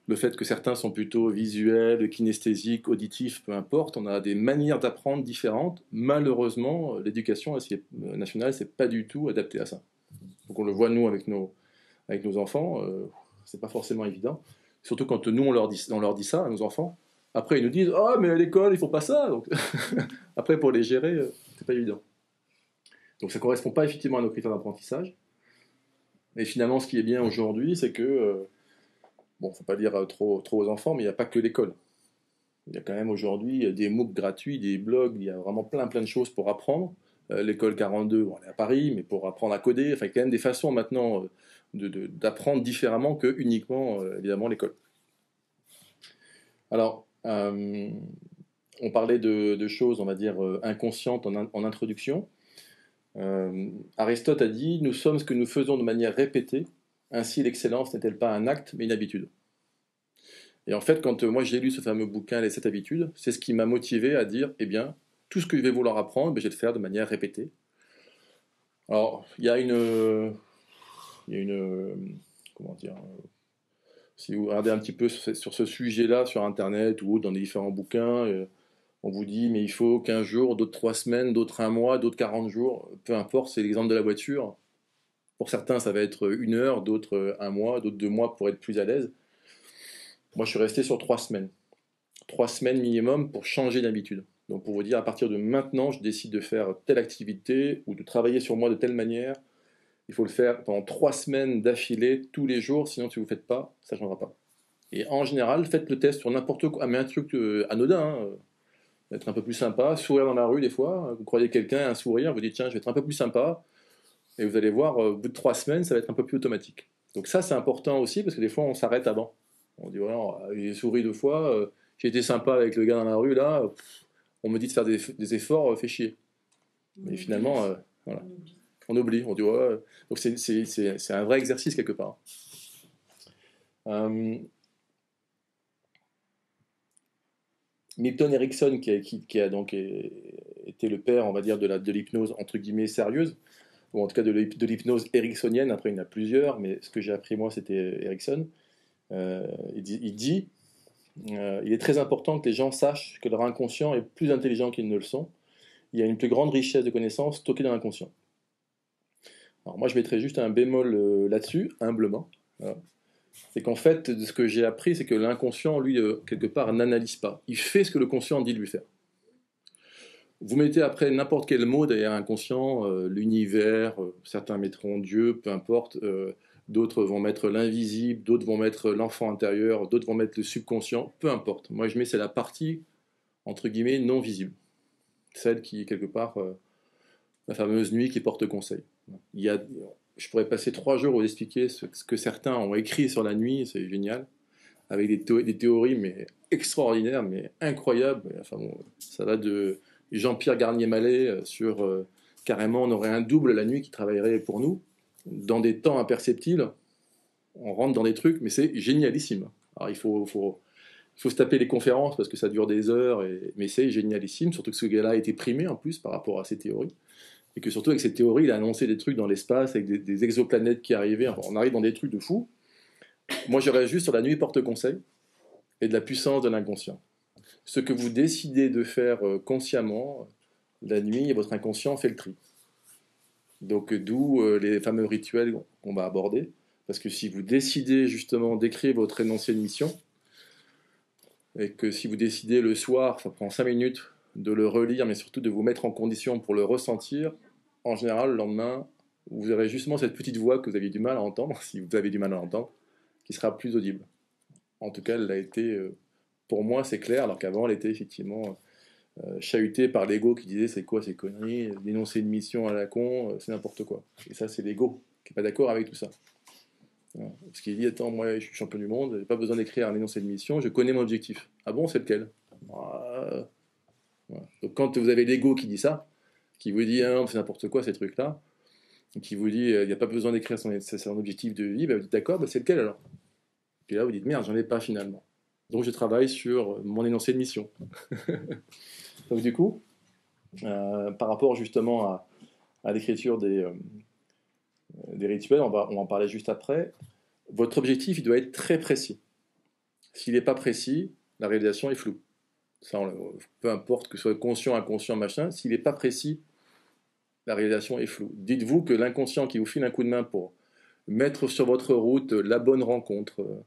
le fait que certains sont plutôt visuels, kinesthésiques, auditifs, peu importe. On a des manières d'apprendre différentes. Malheureusement, l'éducation nationale, c'est pas du tout adapté à ça. Donc on le voit, nous, avec nos enfants, c'est pas forcément évident. Surtout quand nous, on leur dit ça à nos enfants. Après, ils nous disent « Ah, mais à l'école, il faut pas ça !» Donc après, pour les gérer, c'est pas évident. Donc ça correspond pas effectivement à nos critères d'apprentissage. Et finalement, ce qui est bien aujourd'hui, c'est que bon, faut pas dire trop aux enfants, mais il n'y a pas que l'école. Il y a quand même aujourd'hui des MOOC gratuits, des blogs, il y a vraiment plein de choses pour apprendre. L'école 42, bon, elle est à Paris, mais pour apprendre à coder, enfin, il y a quand même des façons maintenant d'apprendre différemment que uniquement, évidemment, l'école. Alors, on parlait de choses, on va dire, inconscientes en introduction. Aristote a dit « Nous sommes ce que nous faisons de manière répétée. Ainsi, l'excellence n'est-elle pas un acte, mais une habitude ?» Et en fait, quand moi j'ai lu ce fameux bouquin, Les 7 habitudes, c'est ce qui m'a motivé à dire, eh bien, tout ce que je vais vouloir apprendre, je vais le faire de manière répétée. Alors, il y a une comment dire, si vous regardez un petit peu sur ce sujet-là, sur Internet ou dans des différents bouquins, on vous dit, mais il faut 15 jours, d'autres 3 semaines, d'autres 1 mois, d'autres 40 jours, peu importe, c'est l'exemple de la voiture. Pour certains, ça va être 1 heure, d'autres 1 mois, d'autres 2 mois pour être plus à l'aise. Moi, je suis resté sur 3 semaines. 3 semaines minimum pour changer d'habitude. Donc, pour vous dire, à partir de maintenant, je décide de faire telle activité ou de travailler sur moi de telle manière. Il faut le faire pendant 3 semaines d'affilée, tous les jours. Sinon, si vous ne le faites pas, ça ne changera pas. Et en général, faites le test sur n'importe quoi. Mais un truc anodin, être un peu plus sympa, sourire dans la rue des fois. Vous croyez quelqu'un, un sourire, vous dites tiens, je vais être un peu plus sympa. Et vous allez voir, au bout de 3 semaines, ça va être un peu plus automatique. Donc ça, c'est important aussi, parce que des fois, on s'arrête avant. On dit, voilà, j'ai souri 2 fois, j'ai été sympa avec le gars dans la rue, là, on me dit de faire des efforts, fait chier. Mais finalement, voilà. On oublie, on dit, ouais. Donc c'est un vrai exercice quelque part. Milton Erickson, qui a donc été le père, on va dire, de l'hypnose, entre guillemets, sérieuse, ou en tout cas de l'hypnose ericksonienne, après il y en a plusieurs, mais ce que j'ai appris moi, c'était Erickson. Il dit il est très important que les gens sachent que leur inconscient est plus intelligent qu'ils ne le sont. Il y a une plus grande richesse de connaissances stockée dans l'inconscient. Alors moi, je mettrais juste un bémol là-dessus, humblement. Voilà. C'est qu'en fait, de ce que j'ai appris, c'est que l'inconscient, lui, quelque part, n'analyse pas. Il fait ce que le conscient dit de lui faire. Vous mettez après n'importe quel mot derrière inconscient, l'univers, certains mettront Dieu, peu importe, d'autres vont mettre l'invisible, d'autres vont mettre l'enfant intérieur, d'autres vont mettre le subconscient, peu importe. Moi, je mets, c'est la partie, entre guillemets, non visible. Celle qui est quelque part la fameuse nuit qui porte conseil. Je pourrais passer 3 jours à vous expliquer ce que certains ont écrit sur la nuit, c'est génial, avec des théories mais extraordinaires, mais incroyables. Enfin bon, ça va de Jean-Pierre Garnier-Mallet sur carrément on aurait un double la nuit qui travaillerait pour nous, dans des temps imperceptibles, on rentre dans des trucs, mais c'est génialissime. Alors il faut se taper les conférences parce que ça dure des heures, mais c'est génialissime, surtout que ce gars-là a été primé en plus par rapport à ces théories. Et que surtout avec cette théorie, il a annoncé des trucs dans l'espace, avec des exoplanètes qui arrivaient. Enfin, on arrive dans des trucs de fou. Moi, j'irais juste sur la nuit porte-conseil et de la puissance de l'inconscient. Ce que vous décidez de faire consciemment, la nuit, votre inconscient fait le tri. Donc, d'où les fameux rituels qu'on va aborder. Parce que si vous décidez justement d'écrire votre énoncé de mission, et que si vous décidez le soir, ça prend 5 minutes de le relire, mais surtout de vous mettre en condition pour le ressentir, en général, le lendemain, vous aurez justement cette petite voix que vous aviez du mal à entendre, si vous avez du mal à l'entendre, qui sera plus audible. En tout cas, elle a été, pour moi, c'est clair, alors qu'avant, elle était effectivement chahutée par l'ego qui disait c'est quoi ces conneries, dénoncer une mission à la con, c'est n'importe quoi. Et ça, c'est l'ego qui n'est pas d'accord avec tout ça. Voilà. Parce qu'il dit attends, moi, je suis champion du monde, j'ai pas besoin d'écrire un énoncé de mission, je connais mon objectif. Ah bon, c'est lequel? Voilà. Donc quand vous avez l'ego qui dit ça, qui vous dit ah non, c'est n'importe quoi ces trucs-là, qui vous dit il n'y a pas besoin d'écrire son objectif de vie, bah, vous dites d'accord, bah, c'est lequel alors? Puis là vous dites merde, j'en ai pas finalement. Donc je travaille sur mon énoncé de mission. Donc du coup, par rapport justement à l'écriture des rituels, on va en parler juste après, votre objectif il doit être très précis. S'il n'est pas précis, la réalisation est floue. Ça, peu importe que ce soit conscient, inconscient, machin, s'il n'est pas précis, la réalisation est floue. Dites-vous que l'inconscient qui vous file un coup de main pour mettre sur votre route la bonne rencontre,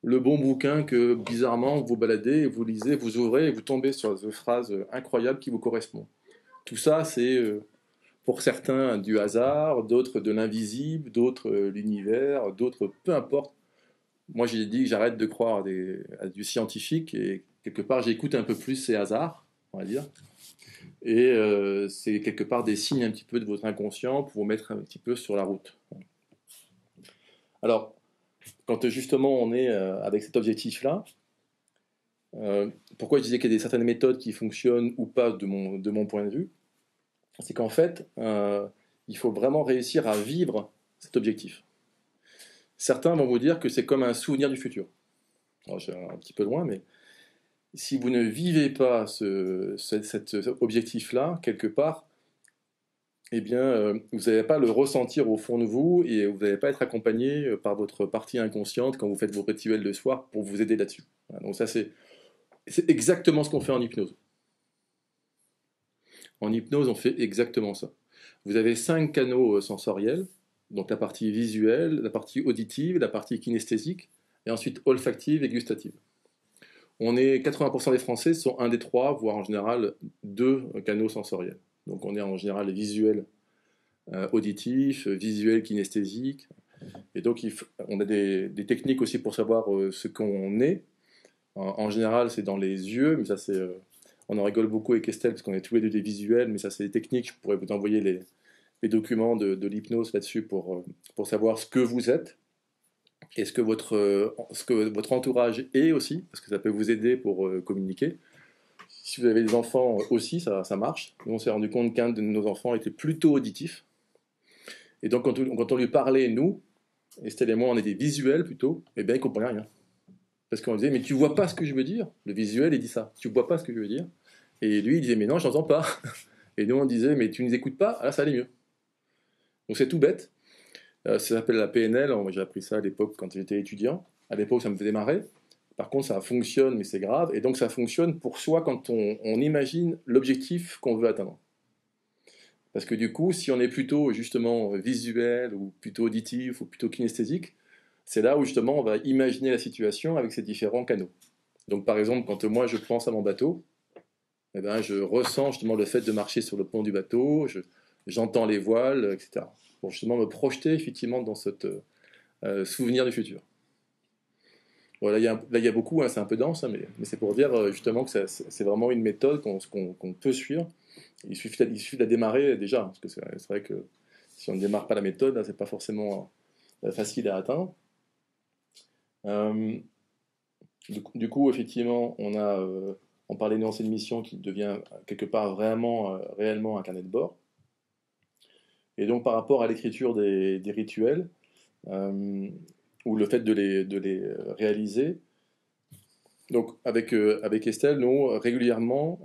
le bon bouquin que bizarrement vous baladez, vous lisez, vous ouvrez et vous tombez sur une phrase incroyable qui vous correspond. Tout ça, c'est pour certains du hasard, d'autres de l'invisible, d'autres l'univers, d'autres peu importe. Moi, j'ai dit que j'arrête de croire à du scientifique et quelque part, j'écoute un peu plus ces hasards, on va dire. Et c'est quelque part des signes un petit peu de votre inconscient pour vous mettre un petit peu sur la route. Alors, quand justement on est avec cet objectif-là, pourquoi je disais qu'il y a certaines méthodes qui fonctionnent ou pas de mon point de vue, c'est qu'en fait, il faut vraiment réussir à vivre cet objectif. Certains vont vous dire que c'est comme un souvenir du futur. Alors, j'ai un petit peu loin, mais si vous ne vivez pas cet objectif-là, quelque part, eh bien, vous n'allez pas le ressentir au fond de vous et vous n'allez pas être accompagné par votre partie inconsciente quand vous faites vos rituels de soir pour vous aider là-dessus. Voilà, donc ça, c'est exactement ce qu'on fait en hypnose. En hypnose, on fait exactement ça. Vous avez 5 canaux sensoriels, donc la partie visuelle, la partie auditive, la partie kinesthésique, et ensuite olfactive et gustative. 80% des Français sont un des 3, voire en général 2 canaux sensoriels. Donc on est en général visuel, auditif, visuel, kinesthésique. Et donc on a des techniques aussi pour savoir ce qu'on est. En général, c'est dans les yeux, mais ça c'est... on en rigole beaucoup avec Estelle parce qu'on est tous les deux des visuels, mais ça c'est des techniques. Je pourrais vous envoyer les documents de l'hypnose là-dessus pour savoir ce que vous êtes. Et ce que votre entourage est aussi, parce que ça peut vous aider pour communiquer. Si vous avez des enfants aussi, ça marche. Nous, on s'est rendu compte qu'un de nos enfants était plutôt auditif. Et donc, quand on lui parlait, nous, Estelle et moi, on était visuels plutôt, eh bien, il ne comprenait rien. Parce qu'on disait, mais tu vois pas ce que je veux dire? Le visuel, il dit ça. Tu vois pas ce que je veux dire? Et lui, il disait, mais non, j'entends pas. Et nous, on disait, mais tu ne nous écoutes pas? Ah, là, ça allait mieux. Donc, c'est tout bête. Ça s'appelle la PNL. Moi, j'ai appris ça à l'époque quand j'étais étudiant. À l'époque, ça me faisait marrer. Par contre, ça fonctionne, mais c'est grave. Et donc, ça fonctionne pour soi quand on imagine l'objectif qu'on veut atteindre. Parce que du coup, si on est plutôt justement visuel, ou plutôt auditif, ou plutôt kinesthésique, c'est là où justement on va imaginer la situation avec ces différents canaux. Donc par exemple, quand moi je pense à mon bateau, eh ben, je ressens justement le fait de marcher sur le pont du bateau, j'entends les voiles, etc. Pour justement me projeter effectivement dans ce souvenir du futur. Bon, là, il y a beaucoup, hein, c'est un peu dense, hein, mais c'est pour dire justement que c'est vraiment une méthode qu'on peut suivre. Il suffit de la démarrer déjà, parce que c'est vrai que si on ne démarre pas la méthode, là, c'est pas forcément facile à atteindre. Du coup, effectivement, on parlait d'énoncé de mission qui devient quelque part vraiment, réellement un carnet de bord. Et donc, par rapport à l'écriture des rituels, ou le fait de les réaliser, donc avec Estelle, nous, régulièrement,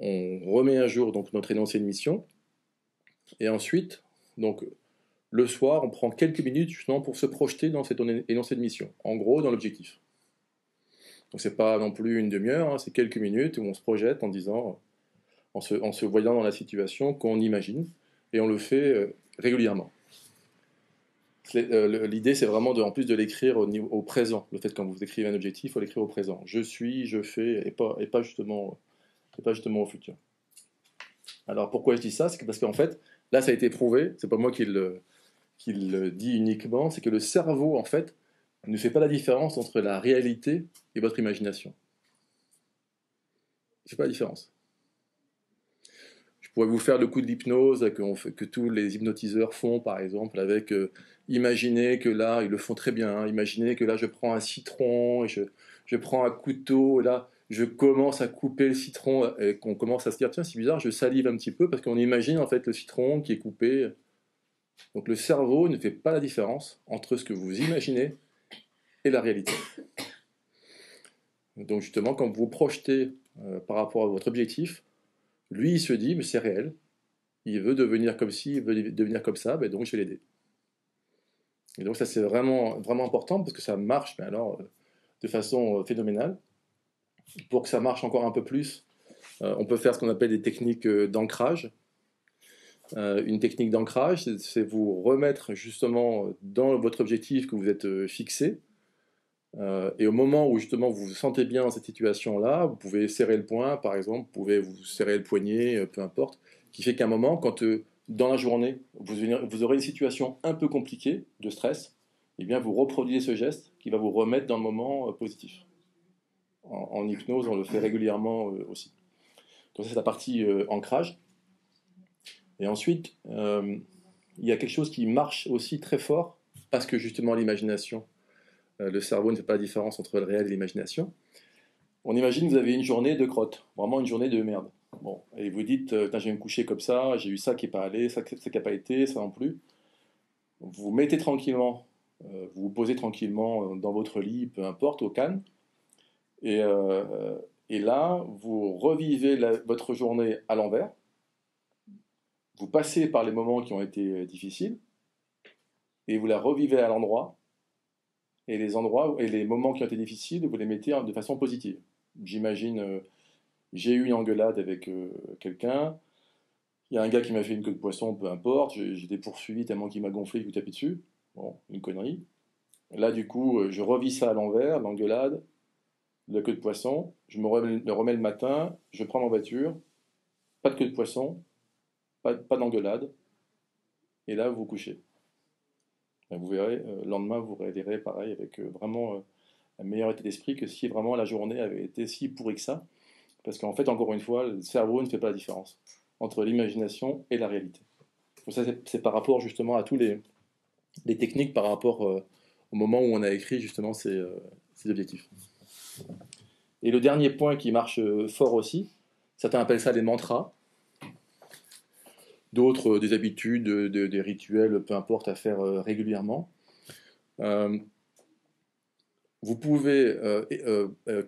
on remet à jour donc, notre énoncé de mission, et ensuite, donc, le soir, on prend quelques minutes justement pour se projeter dans cet énoncé de mission, en gros, dans l'objectif. Donc c'est pas non plus une demi-heure, hein, c'est quelques minutes où on se projette en disant, en se voyant dans la situation qu'on imagine, et on le fait régulièrement. L'idée, c'est vraiment en plus de l'écrire au présent. Le fait quand vous écrivez un objectif, il faut l'écrire au présent. Je suis, je fais, et pas justement au futur. Alors pourquoi je dis ça? C'est parce qu'en fait, là, ça a été prouvé. C'est pas moi qui le dit uniquement. C'est que le cerveau, en fait, ne fait pas la différence entre la réalité et votre imagination. Il ne fait pas la différence. Je pourrais vous faire le coup de l'hypnose que tous les hypnotiseurs font, par exemple, avec imaginer que là, ils le font très bien, hein, imaginer que là, je prends un citron et je prends un couteau, et là, je commence à couper le citron, et qu'on commence à se dire, tiens, c'est bizarre, je salive un petit peu, parce qu'on imagine en fait le citron qui est coupé. Donc le cerveau ne fait pas la différence entre ce que vous imaginez et la réalité. Donc justement, quand vous vous projetez par rapport à votre objectif, lui, il se dit, mais c'est réel, il veut devenir comme ci, il veut devenir comme ça, ben donc je vais l'aider. Et donc ça, c'est vraiment, vraiment important, parce que ça marche, mais alors, de façon phénoménale. Pour que ça marche encore un peu plus, on peut faire ce qu'on appelle des techniques d'ancrage. Une technique d'ancrage, c'est vous remettre justement dans votre objectif que vous êtes fixé, et au moment où justement vous vous sentez bien dans cette situation-là, vous pouvez serrer le poing, par exemple, vous pouvez vous serrer le poignet, peu importe, qui fait qu'à un moment, quand dans la journée, vous aurez une situation un peu compliquée de stress, eh bien vous reproduisez ce geste qui va vous remettre dans le moment positif. En hypnose, on le fait régulièrement aussi. Donc ça, c'est la partie ancrage. Et ensuite, il y a quelque chose qui marche aussi très fort, parce que justement l'imagination, le cerveau ne fait pas la différence entre le réel et l'imagination. On imagine que vous avez une journée de crotte, vraiment une journée de merde. Bon, et vous dites, je vais me coucher comme ça, j'ai eu ça qui n'est pas allé, ça qui n'a pas été, ça non plus. Vous vous mettez tranquillement, vous vous posez tranquillement dans votre lit, peu importe, au calme, et là, vous revivez votre journée à l'envers, vous passez par les moments qui ont été difficiles, et vous la revivez à l'endroit, et les moments qui ont été difficiles, vous les mettez de façon positive. J'imagine, j'ai eu une engueulade avec quelqu'un, il y a un gars qui m'a fait une queue de poisson, peu importe, j'étais poursuivi tellement qu'il m'a gonflé, il vous tapait dessus, bon, une connerie. Là, du coup, je revis ça à l'envers, l'engueulade, la queue de poisson, je me remets le matin, je prends ma voiture, pas de queue de poisson, pas d'engueulade, et là, vous vous couchez. Vous verrez, le lendemain, vous réveillerez pareil, avec vraiment un meilleur état d'esprit que si vraiment la journée avait été si pourrie que ça. Parce qu'en fait, encore une fois, le cerveau ne fait pas la différence entre l'imagination et la réalité. Donc ça, c'est par rapport justement à tous les techniques, par rapport au moment où on a écrit justement ces objectifs. Et le dernier point qui marche fort aussi, certains appellent ça des mantras, d'autres des habitudes, des rituels, peu importe, à faire régulièrement. Vous pouvez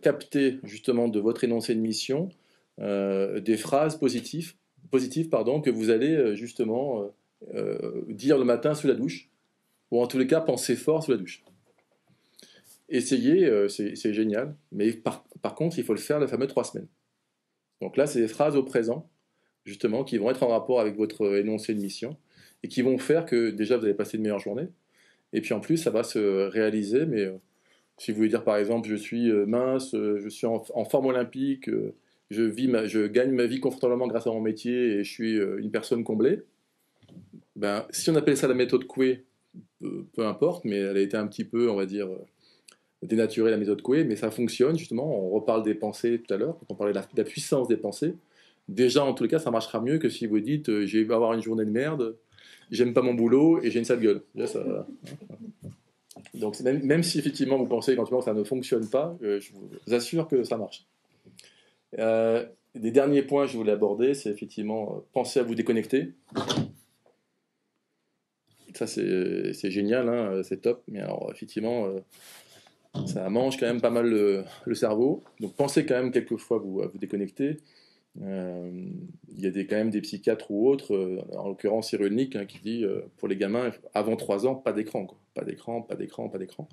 capter justement de votre énoncé de mission des phrases positives que vous allez justement dire le matin sous la douche, ou en tous les cas penser fort sous la douche. essayez, c'est génial. Mais par contre, il faut le faire le fameux 3 semaines. Donc là, c'est des phrases au présent, justement, qui vont être en rapport avec votre énoncé de mission et qui vont faire que déjà vous allez passer une meilleure journée. Et puis en plus, ça va se réaliser. Mais si vous voulez dire par exemple, je suis mince, je suis en forme olympique, je gagne ma vie confortablement grâce à mon métier et je suis une personne comblée, ben, si on appelle ça la méthode Coué, peu importe, mais elle a été un petit peu, on va dire, dénaturer la méthode Coué, mais ça fonctionne justement. On reparle des pensées tout à l'heure, quand on parlait de la puissance des pensées. Déjà, en tous les cas, ça marchera mieux que si vous dites je vais avoir une journée de merde, j'aime pas mon boulot et j'ai une sale gueule. Déjà, ça... Donc, même si effectivement vous pensez éventuellement que ça ne fonctionne pas, je vous assure que ça marche. Les derniers points que je voulais aborder, c'est effectivement penser à vous déconnecter. Ça, c'est génial, hein, c'est top. Mais alors, effectivement, ça mange quand même pas mal le cerveau. Donc pensez quand même quelquefois à vous déconnecter. Il y a quand même des psychiatres ou autres, en l'occurrence Cyrulnik, hein, qui dit pour les gamins, avant 3 ans, pas d'écran. Quoi. Pas d'écran, pas d'écran, pas d'écran.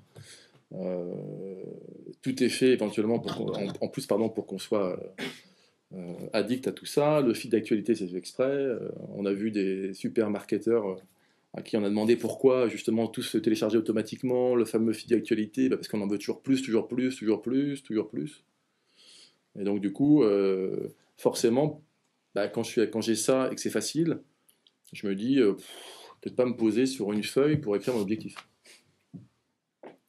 Tout est fait éventuellement en plus pour qu'on soit addict à tout ça. Le feed d'actualité, c'est fait exprès. On a vu des super marketeurs à qui on a demandé pourquoi justement tout se téléchargeait automatiquement, le fameux feed d'actualité, parce qu'on en veut toujours plus, toujours plus, toujours plus, toujours plus. Et donc du coup, forcément, quand j'ai ça et que c'est facile, je me dis, peut-être pas me poser sur une feuille pour écrire mon objectif.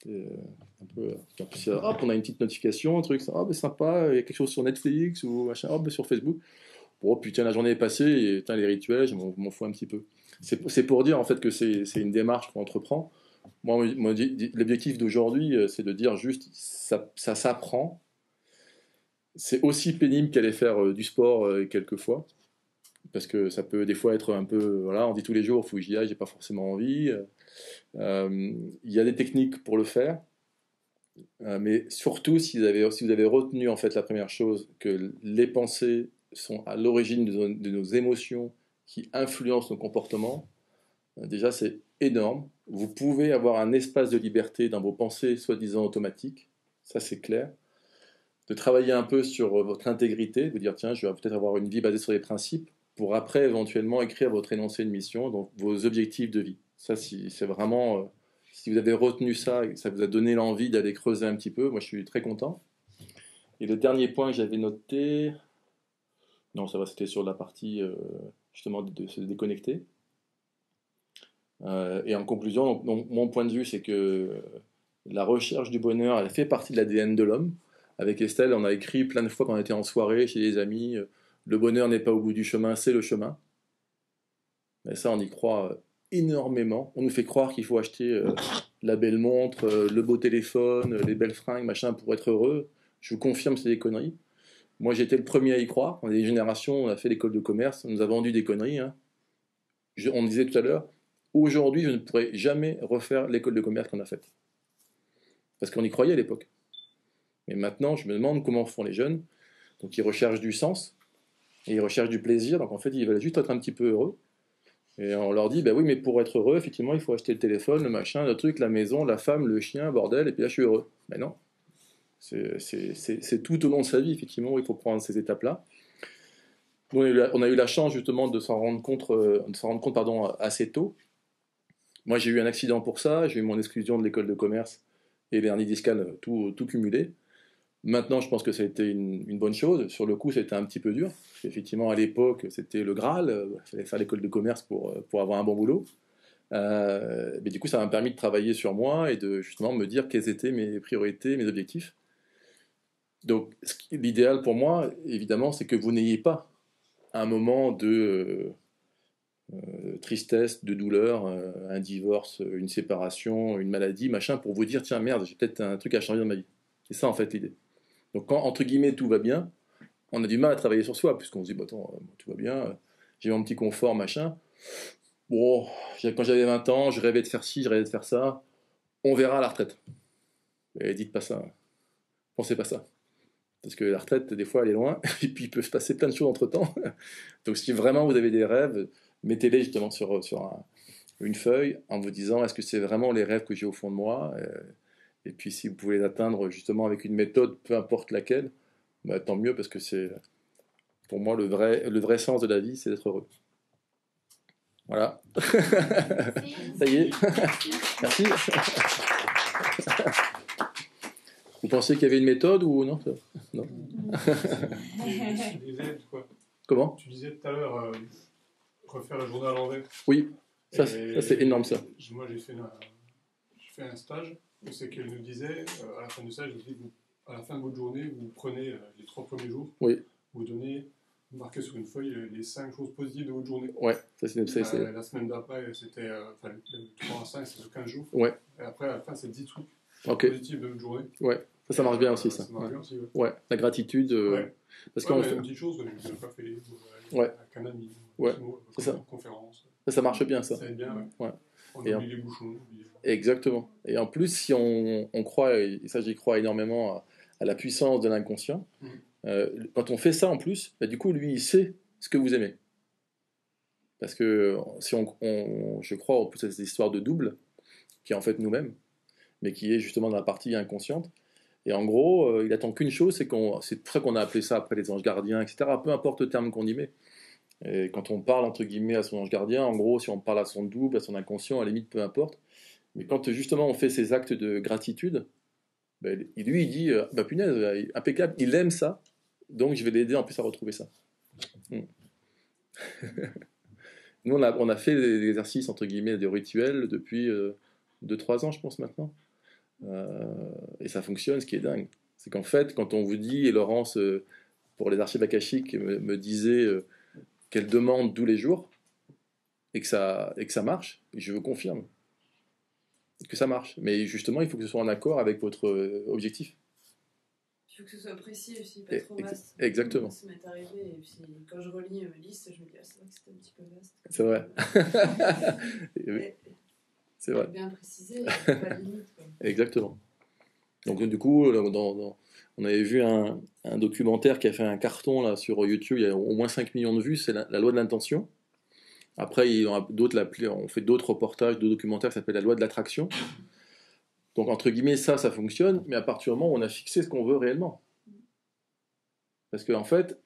Un peu, en plus, hop, on a une petite notification, un truc, oh, ben, sympa, il y a quelque chose sur Netflix ou machin, hop, sur Facebook. Bon, putain, la journée est passée et putain, les rituels, je m'en fous un petit peu. C'est pour dire en fait que c'est une démarche qu'on entreprend. Moi, l'objectif d'aujourd'hui, c'est de dire juste, ça s'apprend. C'est aussi pénible qu'aller faire du sport quelquefois, parce que ça peut des fois être un peu, voilà, on dit tous les jours, faut que j'y aille, j'ai pas forcément envie. Il y a des techniques pour le faire, mais surtout si vous avez retenu en fait la première chose, que les pensées sont à l'origine de nos émotions qui influencent nos comportements, déjà c'est énorme. Vous pouvez avoir un espace de liberté dans vos pensées soi-disant automatiques, ça c'est clair. De travailler un peu sur votre intégrité, de vous dire tiens, je vais peut-être avoir une vie basée sur les principes, pour après éventuellement écrire votre énoncé de mission, donc vos objectifs de vie. Ça, c'est vraiment, si vous avez retenu ça et que ça vous a donné l'envie d'aller creuser un petit peu, moi je suis très content. Et le dernier point que j'avais noté, non ça va, c'était sur la partie justement de se déconnecter. Et en conclusion, donc, mon point de vue, c'est que la recherche du bonheur, elle fait partie de l'ADN de l'homme. Avec Estelle, on a écrit plein de fois quand on était en soirée chez des amis, le bonheur n'est pas au bout du chemin, c'est le chemin. Et ça, on y croit énormément. On nous fait croire qu'il faut acheter la belle montre, le beau téléphone, les belles fringues, machin, pour être heureux. Je vous confirme, c'est des conneries. Moi, j'étais le premier à y croire. On est des générations, on a fait l'école de commerce, on nous a vendu des conneries. Hein. On me disait tout à l'heure, aujourd'hui, je ne pourrais jamais refaire l'école de commerce qu'on a faite. Parce qu'on y croyait à l'époque. Mais maintenant, je me demande comment font les jeunes. Donc, ils recherchent du sens et ils recherchent du plaisir. Donc, en fait, ils veulent juste être un petit peu heureux. Et on leur dit, bah oui, mais pour être heureux, effectivement, il faut acheter le téléphone, le machin, le truc, la maison, la femme, le chien, bordel, et puis là, je suis heureux. Mais non. C'est tout au long de sa vie, effectivement, où il faut prendre ces étapes-là. On a eu la chance, justement, de s'en rendre compte, assez tôt. Moi, j'ai eu un accident pour ça. J'ai eu mon exclusion de l'école de commerce et l'hernie discale, tout cumulé. Maintenant, je pense que ça a été une bonne chose. Sur le coup, c'était un petit peu dur. Effectivement, à l'époque, c'était le Graal. Il fallait faire l'école de commerce pour avoir un bon boulot. Mais du coup, ça m'a permis de travailler sur moi et de justement me dire quelles étaient mes priorités, mes objectifs. Donc, l'idéal pour moi, évidemment, c'est que vous n'ayez pas un moment de tristesse, de douleur, un divorce, une séparation, une maladie, machin, pour vous dire, tiens, merde, j'ai peut-être un truc à changer dans ma vie. C'est ça, en fait, l'idée. Donc quand, entre guillemets, tout va bien, on a du mal à travailler sur soi, puisqu'on se dit, bah, attends, tout va bien, j'ai mon petit confort, machin. Bon, quand j'avais 20 ans, je rêvais de faire ci, je rêvais de faire ça. On verra à la retraite. Et dites pas ça. Pensez pas ça. Parce que la retraite, des fois, elle est loin, et puis il peut se passer plein de choses entre-temps. Donc si vraiment vous avez des rêves, mettez-les justement sur une feuille, en vous disant, est-ce que c'est vraiment les rêves que j'ai au fond de moi Et puis si vous pouvez les atteindre justement avec une méthode, peu importe laquelle, bah, tant mieux parce que c'est, pour moi, le vrai sens de la vie, c'est d'être heureux. Voilà. Ça y est. Merci. Vous pensez qu'il y avait une méthode ou non? Non. Tu disais, quoi, Comment? tu disais tout à l'heure, refaire la journée à l'envers. Oui, ça, Et ça c'est énorme ça. Moi, j'ai fait un stage où c'est qu'elle nous disait, à la fin du stage, à la fin de votre journée, vous prenez les 3 premiers jours, Oui. vous marquez sur une feuille les 5 choses positives de votre journée. Ouais, ça c'est. La semaine d'après, c'était le 3 à 5, c'est sur 15 jours. Ouais. Et après, à la fin, c'est 10 trucs Ok. positifs de votre journée. Ouais, ça marche bien aussi ça. Ça marche bien aussi, ouais. Ouais, la gratitude. Ouais. Parce Ouais, qu'en mais fait, une petite chose, je n'ai pas fait les Ouais. avec un ami. Ouais, c'est ça. Conférence. ça marche bien ça. Ça aide bien, ouais. Ouais. On Et oublie les bouchons. on oublie- Exactement. Et en plus, si on croit, et ça j'y crois énormément, à la puissance de l'inconscient, quand on fait ça en plus, bah, du coup, lui, il sait ce que vous aimez. Parce que si je crois en plus à cette histoire de double, qui est en fait nous-mêmes, mais qui est justement dans la partie inconsciente. Et en gros, il attend qu'une chose, c'est pour ça qu'on a appelé ça après les anges gardiens, etc. Peu importe le terme qu'on y met. Et quand on parle, entre guillemets, à son ange gardien, en gros, si on parle à son double, à son inconscient, à la limite, peu importe. Mais quand justement on fait ces actes de gratitude, ben, lui, il dit, bah punaise, impeccable, il aime ça, donc je vais l'aider en plus à retrouver ça. Nous, on a fait des exercices, entre guillemets, des rituels depuis 2-3 ans, je pense, maintenant. Et ça fonctionne, ce qui est dingue. C'est qu'en fait, quand on vous dit, et Laurence, pour les archives akashiques, me disait qu'elle demande tous les jours, et que ça marche, et je vous confirme que ça marche. Mais justement, il faut que ce soit en accord avec votre objectif. Il faut que ce soit précis aussi, pas trop vaste. Exactement. Ça m'est arrivé, et puis quand je relis une liste, je me dis, ah, c'est vrai que c'était un petit peu vaste. C'est vrai. C'est vrai. Bien précisé, il n'y a pas de limite. Quoi. Exactement. Donc du coup, on avait vu un documentaire qui a fait un carton là, sur YouTube, il y a au moins 5 millions de vues, c'est la loi de l'intention. Après, on fait d'autres reportages, d'autres documentaires qui s'appellent la loi de l'attraction. Donc entre guillemets, ça fonctionne, mais à partir du moment où on a fixé ce qu'on veut réellement. Parce qu'en fait,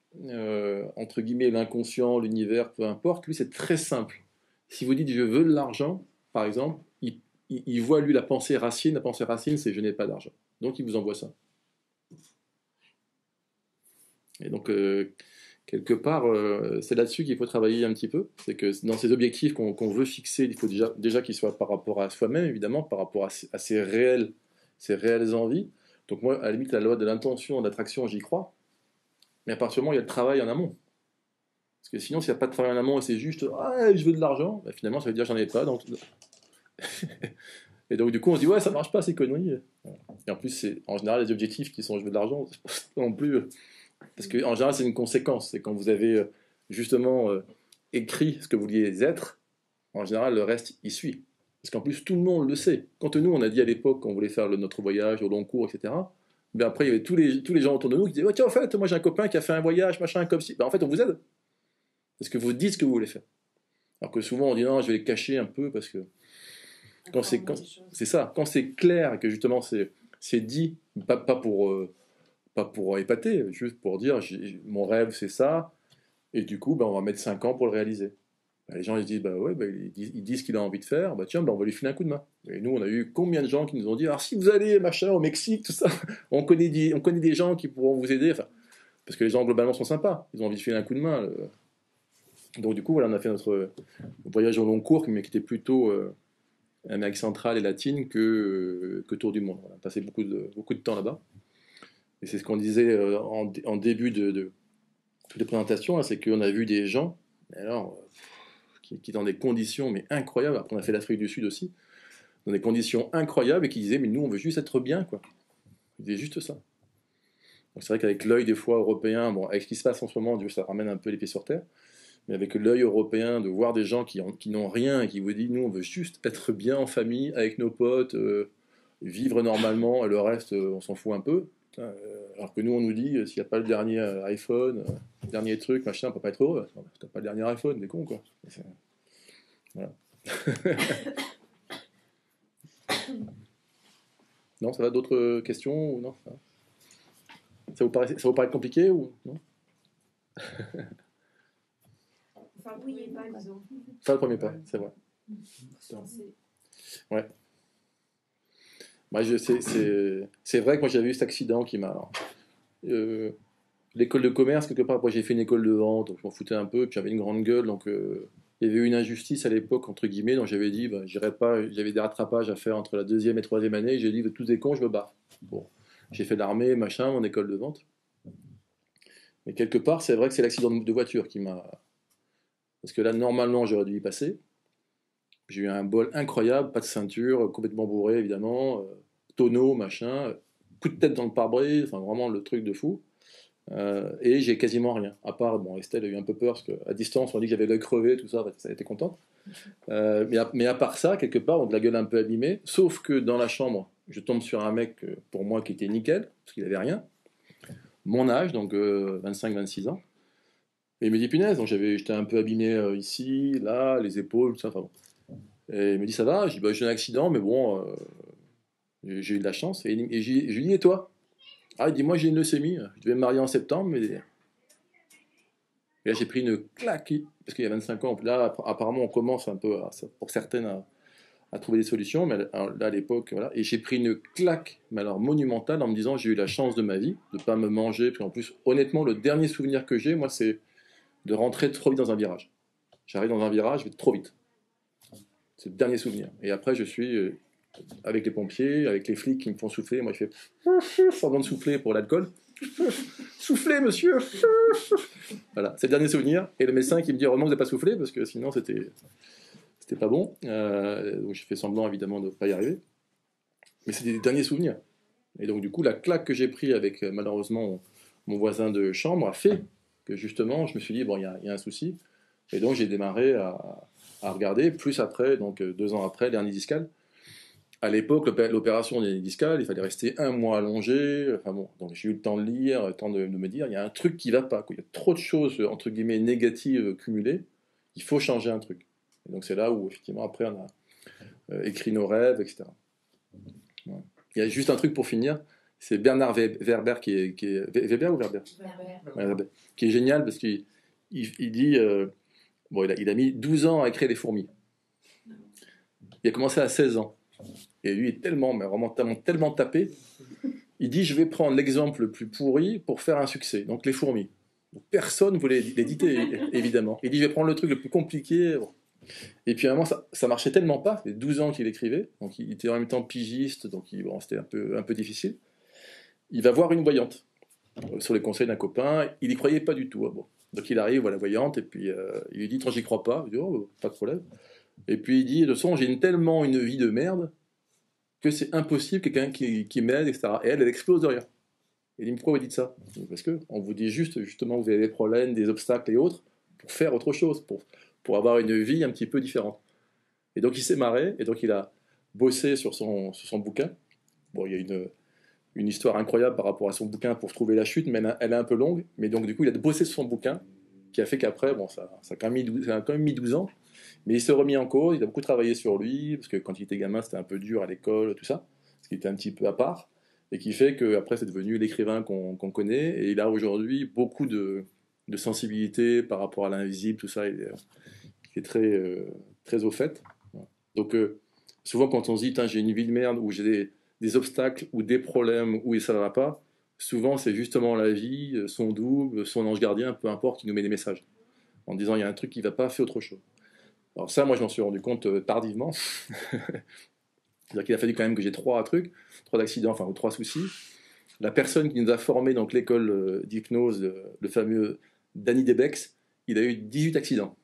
entre guillemets, l'inconscient, l'univers, peu importe, lui c'est très simple. Si vous dites je veux de l'argent, par exemple, il voit lui la pensée racine c'est je n'ai pas d'argent. Donc il vous envoie ça. Et donc quelque part, c'est là-dessus qu'il faut travailler un petit peu. C'est que dans ces objectifs qu'on veut fixer, il faut déjà qu'ils soient par rapport à soi-même, évidemment, par rapport à ses réelles envies. Donc moi, à la limite, la loi de l'intention, d'attraction, j'y crois. Mais à partir du moment où il y a le travail en amont. Parce que sinon, s'il n'y a pas de travail en amont et c'est juste « Ah, je veux de l'argent », bah, finalement, ça veut dire « J'en ai pas ». Donc... Et donc, du coup, on se dit « Ouais, ça marche pas, ces conneries ». Et en plus, c'est en général les objectifs qui sont « Je veux de l'argent », non plus. Parce qu'en général, c'est une conséquence. C'est quand vous avez justement écrit ce que vous vouliez être, en général, le reste, il suit. Parce qu'en plus, tout le monde le sait. Quand nous, on a dit à l'époque qu'on voulait faire notre voyage au long cours, etc., ben après, il y avait tous les gens autour de nous qui disaient oh, « Tiens, en fait, moi j'ai un copain qui a fait un voyage, machin, comme si... » Ben, en fait, on vous aide. Parce que vous dites ce que vous voulez faire. Alors que souvent, on dit « Non, je vais les cacher un peu, parce que... » c'est ça. Quand c'est clair et que justement, c'est dit, pas pour épater, juste pour dire mon rêve c'est ça, et du coup ben, on va mettre 5 ans pour le réaliser. Ben, les gens ils disent bah ouais, ben, ils disent ce qu'il a envie de faire, bah tiens, ben, on va lui filer un coup de main. Et nous on a eu combien de gens qui nous ont dit alors si vous allez machin au Mexique, tout ça, on connaît des gens qui pourront vous aider, enfin, parce que les gens globalement sont sympas, ils ont envie de filer un coup de main. Donc du coup voilà, on a fait notre voyage au long cours, mais qui était plutôt Amérique centrale et latine que tour du monde. On a passé beaucoup de temps là-bas. Et c'est ce qu'on disait en début de présentation, c'est qu'on a vu des gens alors, qui dans des conditions mais incroyables, après on a fait l'Afrique du Sud aussi, dans des conditions incroyables et qui disaient mais nous on veut juste être bien, quoi. Ils disaient juste ça. Donc c'est vrai qu'avec l'œil des fois européen, bon, avec ce qui se passe en ce moment, ça ramène un peu les pieds sur terre, mais avec l'œil européen, de voir des gens qui n'ont rien et qui vous disent nous on veut juste être bien en famille, avec nos potes, vivre normalement, et le reste on s'en fout un peu. Alors que nous, on nous dit, s'il n'y a pas le dernier iPhone, le dernier truc, machin, on peut pas être heureux. Si t'as pas le dernier iPhone, t'es con, quoi. Voilà. Non, ça va, d'autres questions ou non? Ça vous paraît compliqué ou non? Enfin, oui et pas, disons. Ça, le premier pas, c'est vrai. Ouais. Moi, c'est vrai que moi j'avais eu cet accident qui m'a. L'école de commerce, quelque part, moi j'ai fait une école de vente, donc je m'en foutais un peu, puis j'avais une grande gueule, donc il y avait eu une injustice à l'époque, entre guillemets, donc j'avais dit, bah, j'irai pas, j'avais des rattrapages à faire entre la deuxième et troisième année, et j'ai dit, tous des cons, je me barre. Bon, j'ai fait l'armée, machin, mon école de vente. Mais quelque part, c'est vrai que c'est l'accident de voiture qui m'a. Parce que là, normalement, j'aurais dû y passer. J'ai eu un bol incroyable, pas de ceinture, complètement bourré, évidemment, tonneau, machin, coup de tête dans le pare-brise, enfin vraiment le truc de fou. Et j'ai quasiment rien. À part, bon, Estelle a eu un peu peur parce qu'à distance, on dit que j'avais l'œil crevé, tout ça, ça a été contente. Mais à part ça, quelque part, on a la gueule un peu abîmée. Sauf que dans la chambre, je tombe sur un mec, pour moi, qui était nickel, parce qu'il avait rien. Mon âge, donc 25-26 ans. Et il me dit, punaise, donc j'étais un peu abîmé ici, là, les épaules, tout ça, enfin bon. Et il me dit, ça va? Je dis, bah, j'ai eu un accident, mais bon, j'ai eu de la chance. Et je lui dis, et toi? Ah, il dit, moi j'ai une leucémie, je devais me marier en septembre, mais. Et là, j'ai pris une claque, parce qu'il y a 25 ans. Là, apparemment, on commence un peu, pour certaines, à trouver des solutions, mais là, à l'époque, voilà. Et j'ai pris une claque, mais alors monumentale, en me disant, j'ai eu la chance de ma vie, de ne pas me manger. Puis en plus, honnêtement, le dernier souvenir que j'ai, moi, c'est de rentrer trop vite dans un virage. J'arrive dans un virage, je vais trop vite. C'est le dernier souvenir. Et après, je suis avec les pompiers, avec les flics qui me font souffler. Moi, je fais semblant de souffler pour l'alcool. Soufflez, monsieur. Voilà, c'est le dernier souvenir. Et le médecin qui me dit heureusement que vous n'avez pas soufflé parce que sinon c'était pas bon. Donc je fais semblant évidemment de ne pas y arriver. Mais c'est des derniers souvenirs. Et donc du coup, la claque que j'ai pris avec malheureusement mon voisin de chambre a fait que justement, je me suis dit bon, il y a un souci. Et donc j'ai démarré à regarder. Plus après, donc 2 ans après, l'hernie discale. À l'époque, l'opération des discales, il fallait rester 1 mois allongé. Enfin bon, donc j'ai eu le temps de lire, le temps de me dire, il y a un truc qui va pas, quoi. Il y a trop de choses, entre guillemets, négatives cumulées. Il faut changer un truc. Et donc c'est là où, effectivement, après, on a écrit nos rêves, etc. Voilà. Il y a juste un truc pour finir. C'est Bernard Werber qui est Weber ou Werber? Ouais, Werber. Qui est génial parce qu'il dit... bon, il a mis 12 ans à créer les fourmis. Il a commencé à 16 ans. Et lui est tellement, mais vraiment tellement tapé, il dit je vais prendre l'exemple le plus pourri pour faire un succès. Donc les fourmis. Donc, personne ne voulait l'éditer, évidemment. Il dit je vais prendre le truc le plus compliqué. Et puis à un moment, ça marchait tellement pas. Ça fait 12 ans qu'il écrivait. Donc il était en même temps pigiste, donc bon, c'était un peu difficile. Il va voir une voyante sur les conseils d'un copain. Il n'y croyait pas du tout. Bon. Donc il arrive, voit la voyante, et puis il lui dit j'y crois pas. Il dit oh, pas de problème. Et puis il dit de toute façon, j'ai tellement une vie de merde que c'est impossible quelqu'un qui m'aide, etc. Et elle explose de rire. Il dit, pourquoi vous dites ça? Parce qu'on vous dit justement, vous avez des problèmes, des obstacles et autres, pour faire autre chose, pour avoir une vie un petit peu différente. Et donc il s'est marré, et donc il a bossé sur son bouquin. Bon, il y a une histoire incroyable par rapport à son bouquin pour trouver la chute, mais elle est un peu longue. Mais donc du coup, il a bossé sur son bouquin, qui a fait qu'après, bon, ça a quand même mis 12 ans. Mais il s'est remis en cause, il a beaucoup travaillé sur lui, parce que quand il était gamin, c'était un peu dur à l'école, tout ça, parce qu'il était un petit peu à part, et qui fait qu'après, c'est devenu l'écrivain qu'on connaît, et il a aujourd'hui beaucoup de sensibilité par rapport à l'invisible, tout ça, il est très au fait. Donc, souvent, quand on se dit, j'ai une vie de merde, ou j'ai des obstacles, ou des problèmes, ou ça ne va pas, souvent, c'est justement la vie, son double, son ange gardien, peu importe, qui nous met des messages, en disant, il y a un truc qui ne va pas, fais autre chose. Alors ça, moi, je m'en suis rendu compte tardivement. C'est-à-dire qu'il a fallu quand même que j'ai 3 accidents, enfin, ou 3 soucis. La personne qui nous a formés dans l'école d'hypnose, le fameux Danny Debex, il a eu 18 accidents.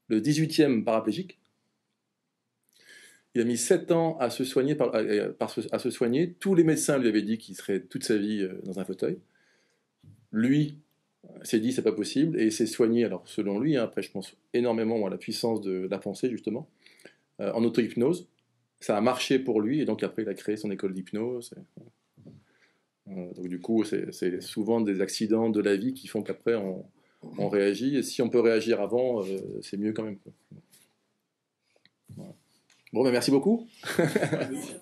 Le 18e paraplégique. Il a mis 7 ans à se soigner. À se soigner. Tous les médecins lui avaient dit qu'il serait toute sa vie dans un fauteuil. Lui s'est dit c'est pas possible et il s'est soigné, alors selon lui, après je pense énormément à la puissance de la pensée justement, en auto-hypnose. Ça a marché pour lui et donc après il a créé son école d'hypnose. Donc du coup c'est souvent des accidents de la vie qui font qu'après on réagit et si on peut réagir avant c'est mieux quand même. Voilà. Bon, ben merci beaucoup. Merci.